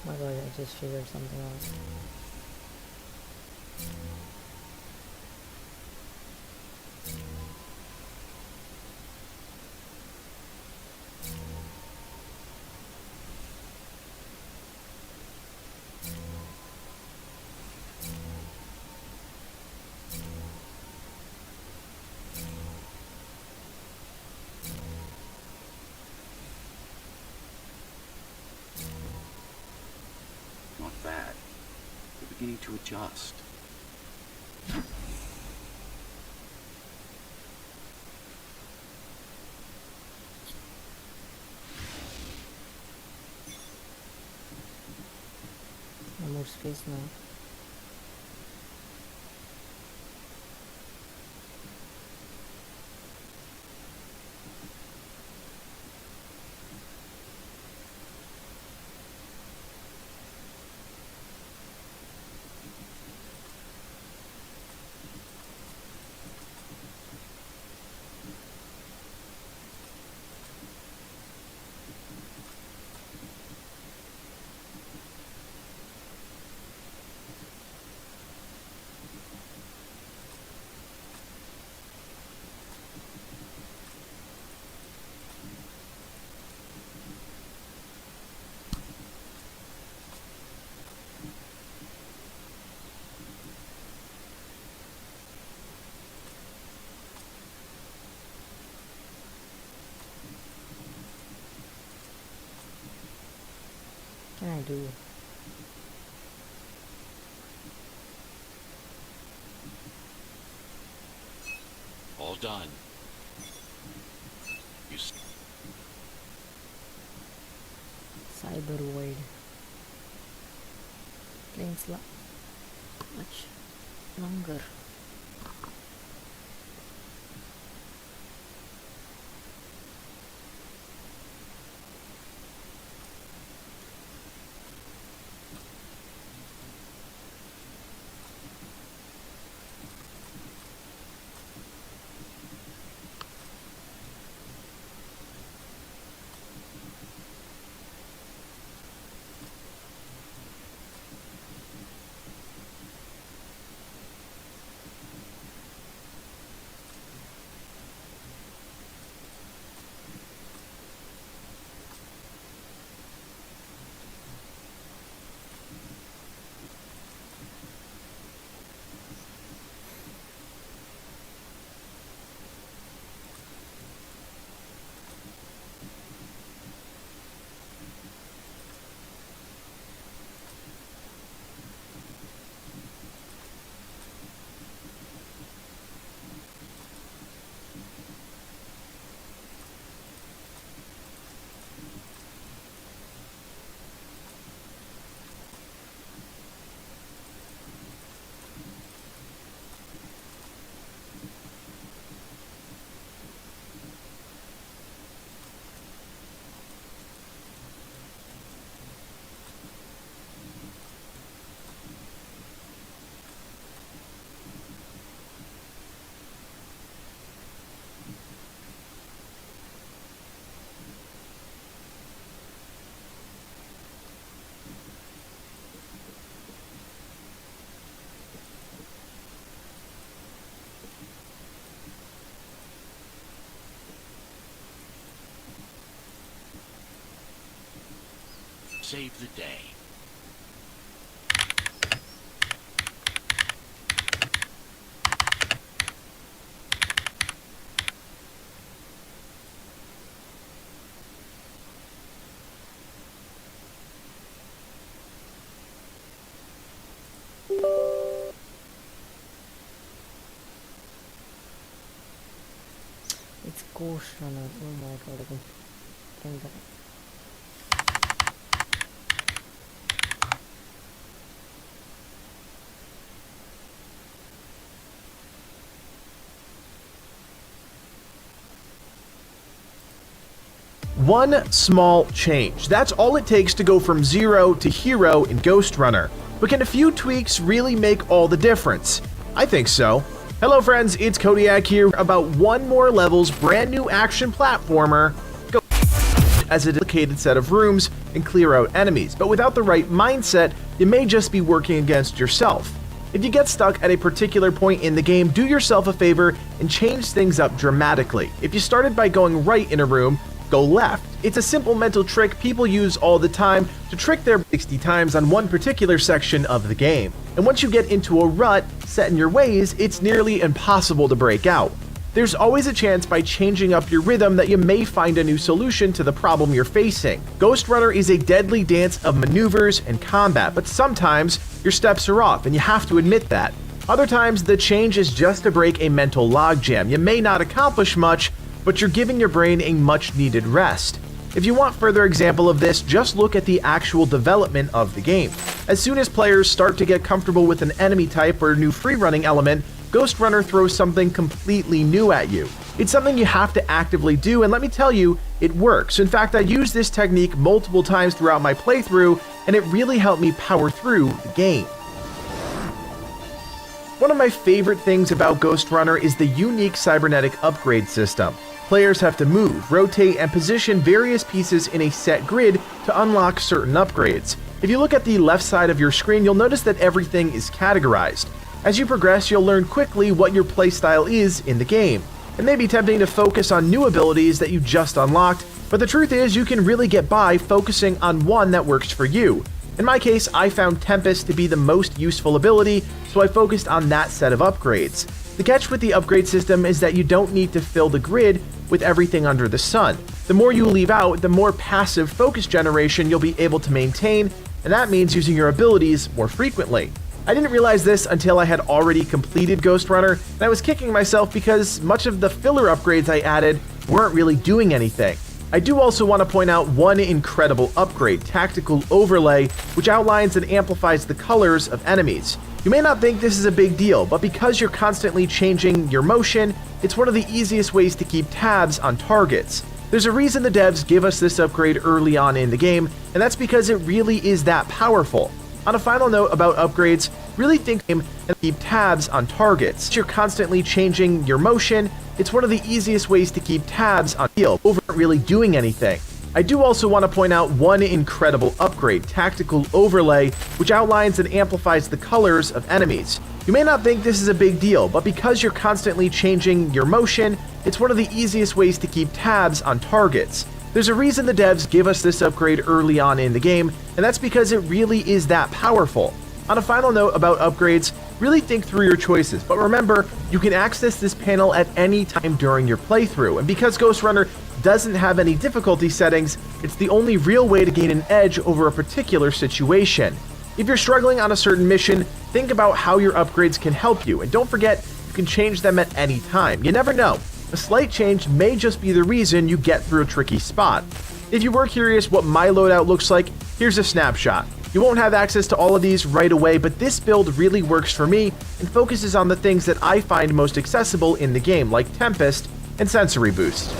My god, I just figured something out. Not bad. You're beginning to adjust. No more space now. What can I do? All done. You Cyber void. Playing much longer. save the day. It's Ghost Runner. Oh my god, I can think that. One small change. That's all it takes to go from zero to hero in Ghost Runner. But can a few tweaks really make all the difference? I think so. Hello friends, it's Kodiak here about One More Level's brand new action platformer, as a dedicated set of rooms and clear out enemies, but without the right mindset, you may just be working against yourself. If you get stuck at a particular point in the game, do yourself a favor and change things up dramatically. If you started by going right in a room, go left. It's a simple mental trick people use all the time to trick their 60 times on one particular section of the game. And once you get into a rut set in your ways, it's nearly impossible to break out. There's always a chance by changing up your rhythm that you may find a new solution to the problem you're facing. Ghost Runner is a deadly dance of maneuvers and combat, but sometimes your steps are off and you have to admit that. Other times the change is just to break a mental logjam. You may not accomplish much, but you're giving your brain a much needed rest. If you want further example of this, just look at the actual development of the game. As soon as players start to get comfortable with an enemy type or new free-running element, Ghost Runner throws something completely new at you. It's something you have to actively do, and let me tell you, it works. In fact, I used this technique multiple times throughout my playthrough, and it really helped me power through the game. One of my favorite things about Ghost Runner is the unique cybernetic upgrade system. Players have to move, rotate, and position various pieces in a set grid to unlock certain upgrades. If you look at the left side of your screen, you'll notice that everything is categorized. As you progress, you'll learn quickly what your playstyle is in the game. It may be tempting to focus on new abilities that you just unlocked, but the truth is you can really get by focusing on one that works for you. In my case, I found Tempest to be the most useful ability, so I focused on that set of upgrades. The catch with the upgrade system is that you don't need to fill the grid with everything under the sun. The more you leave out, the more passive focus generation you'll be able to maintain, and that means using your abilities more frequently. I didn't realize this until I had already completed Ghost Runner, and I was kicking myself because much of the filler upgrades I added weren't really doing anything. I do also want to point out one incredible upgrade, Tactical Overlay, which outlines and amplifies the colors of enemies. You may not think this is a big deal, but because you're constantly changing your motion, it's one of the easiest ways to keep tabs on targets. There's a reason the devs give us this upgrade early on in the game, and that's because it really is that powerful. On a final note about upgrades, really think and keep tabs on targets. You're constantly changing your motion, it's one of the easiest ways to keep tabs on field over really doing anything. I do also want to point out one incredible upgrade, Tactical Overlay, which outlines and amplifies the colors of enemies. You may not think this is a big deal, but because you're constantly changing your motion, it's one of the easiest ways to keep tabs on targets. There's a reason the devs give us this upgrade early on in the game, and that's because it really is that powerful. On a final note about upgrades, really think through your choices, but remember, you can access this panel at any time during your playthrough, and because Ghost Runner doesn't have any difficulty settings, it's the only real way to gain an edge over a particular situation. If you're struggling on a certain mission, think about how your upgrades can help you, and don't forget, you can change them at any time. You never know. A slight change may just be the reason you get through a tricky spot. If you were curious what my loadout looks like, here's a snapshot. You won't have access to all of these right away, but this build really works for me and focuses on the things that I find most accessible in the game, like Tempest and Sensory Boost.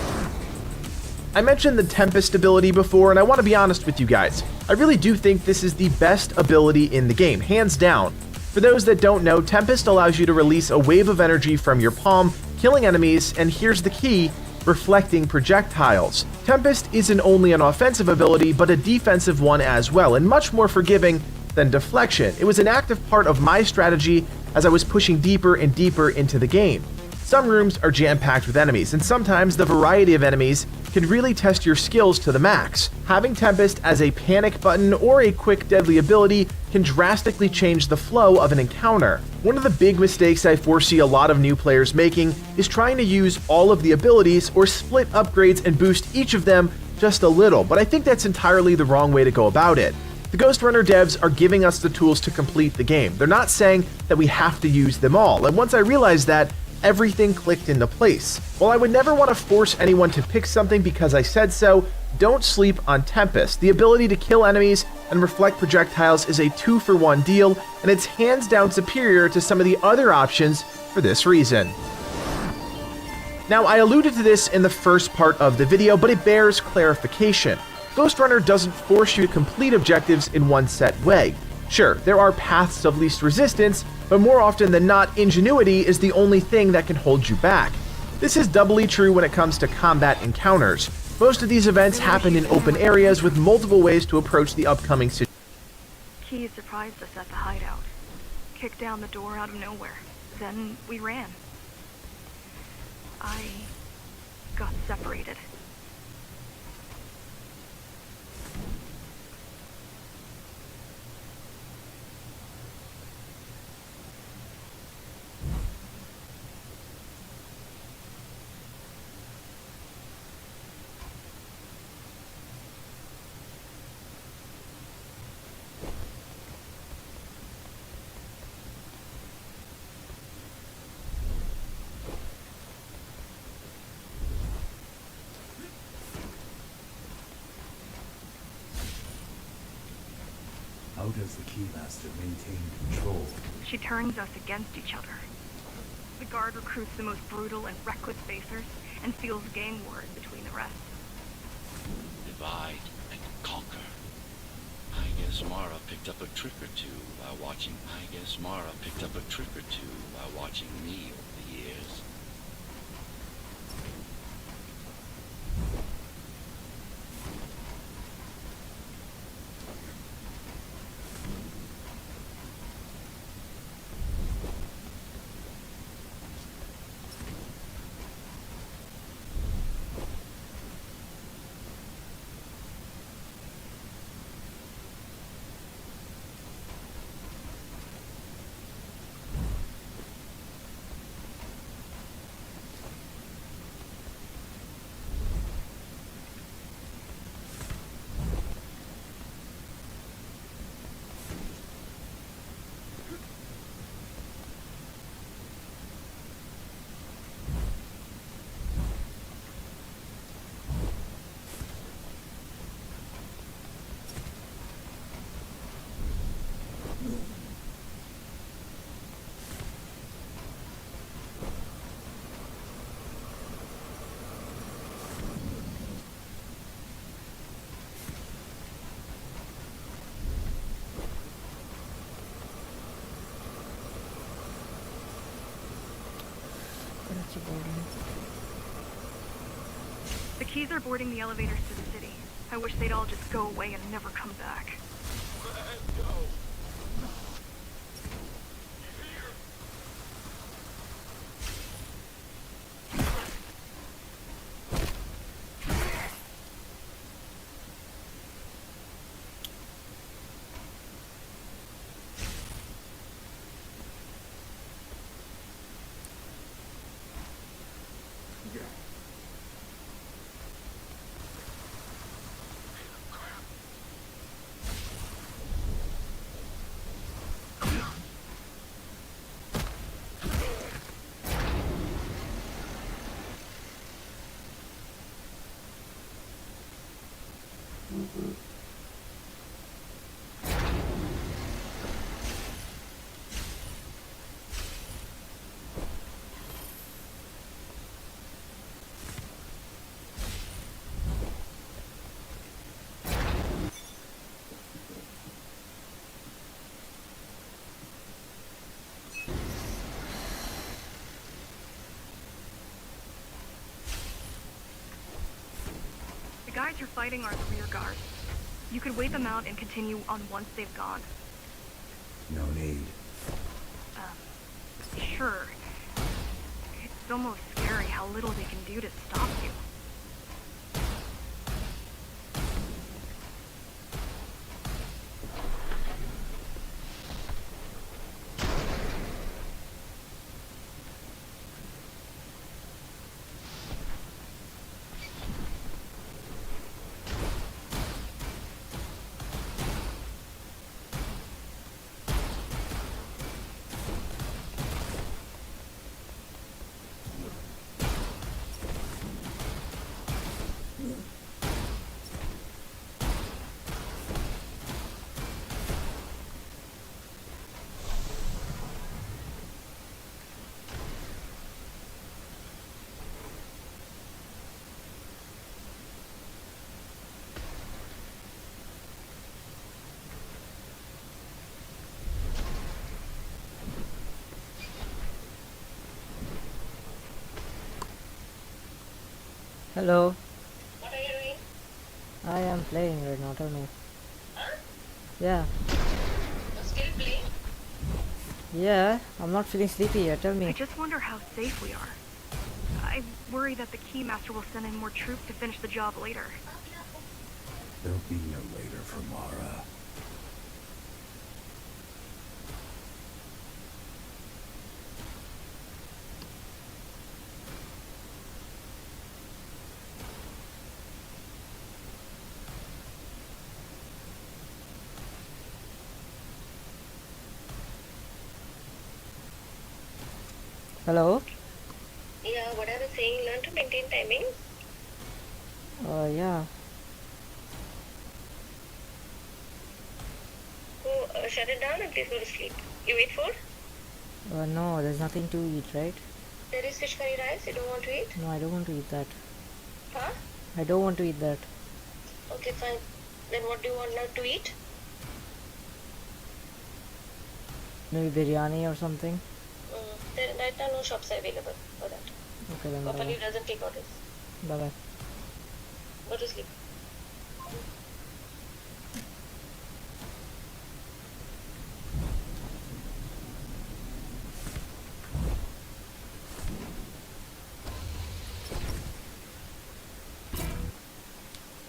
I mentioned the Tempest ability before, and I want to be honest with you guys. I really do think this is the best ability in the game, hands down. For those that don't know, Tempest allows you to release a wave of energy from your palm, killing enemies, and here's the key, reflecting projectiles. Tempest isn't only an offensive ability, but a defensive one as well, and much more forgiving than deflection. It was an active part of my strategy as I was pushing deeper and deeper into the game. Some rooms are jam-packed with enemies, and sometimes the variety of enemies can really test your skills to the max. Having Tempest as a panic button or a quick deadly ability can drastically change the flow of an encounter. One of the big mistakes I foresee a lot of new players making is trying to use all of the abilities or split upgrades and boost each of them just a little, but I think that's entirely the wrong way to go about it. The Ghost Runner devs are giving us the tools to complete the game. They're not saying that we have to use them all, and once I realized that, everything clicked into place. While I would never want to force anyone to pick something because I said so, don't sleep on Tempest. The ability to kill enemies and reflect projectiles is a 2-for-1 deal, and it's hands down superior to some of the other options for this reason. Now, I alluded to this in the first part of the video, but it bears clarification. Ghost Runner doesn't force you to complete objectives in one set way. Sure, there are paths of least resistance, but more often than not, ingenuity is the only thing that can hold you back. This is doubly true when it comes to combat encounters. Most of these events happen in open areas with multiple ways to approach the upcoming situation. Keys surprised us at the hideout. Kicked down the door out of nowhere. Then we ran. I got separated. How does the Keymaster maintain control? She turns us against each other. The guard recruits the most brutal and reckless facers and steals gang wars between the rest. Divide and conquer. I guess Mara picked up a trick or two while watching. Me over the years. The Keys are boarding the elevators to the city. I wish they'd all just go away and never come back. The guys you're fighting are the rear guard. You could wait them out and continue on once they've gone. No need. Sure. It's It's almost scary how little they can do to stop you. Hello. What are you doing? I am playing right now, tell me. Huh? Yeah. You're still playing? Yeah, I'm not feeling sleepy yet, tell I me. just wonder how safe we are. I worry that the Keymaster will send in more troops to finish the job later. There'll be no later for Mara. Hello? Yeah, what I was saying, learn to maintain timing. Yeah. Go shut it down and please go to sleep. You wait for? No, there's nothing to eat, right? There is fish curry rice. You don't want to eat? No, I don't want to eat that. Huh? I don't want to eat that. Okay, fine. Then what do you want now to eat? Maybe biryani or something? There, right now no shops are available for that. Okay, then Company bye-bye. doesn't take orders. Bye-bye. Go to sleep.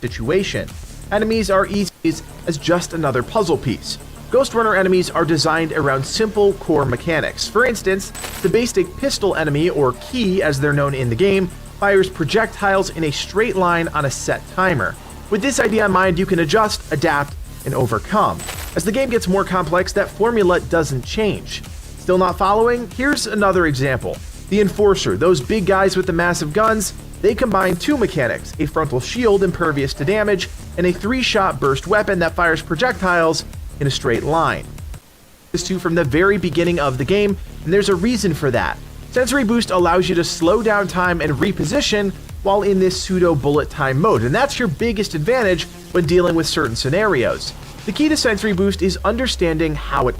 Situation. Enemies are easy as just another puzzle piece. Ghost Runner enemies are designed around simple core mechanics. For instance, the basic pistol enemy, or Key as they're known in the game, fires projectiles in a straight line on a set timer. With this idea in mind, you can adjust, adapt, and overcome. As the game gets more complex, that formula doesn't change. Still not following? Here's another example. The Enforcer, those big guys with the massive guns, they combine two mechanics, a frontal shield impervious to damage, and a 3-shot burst weapon that fires projectiles in a straight line. This too from the very beginning of the game, and there's a reason for that. Sensory Boost allows you to slow down time and reposition while in this pseudo bullet time mode, and that's your biggest advantage when dealing with certain scenarios. The key to Sensory Boost is understanding how it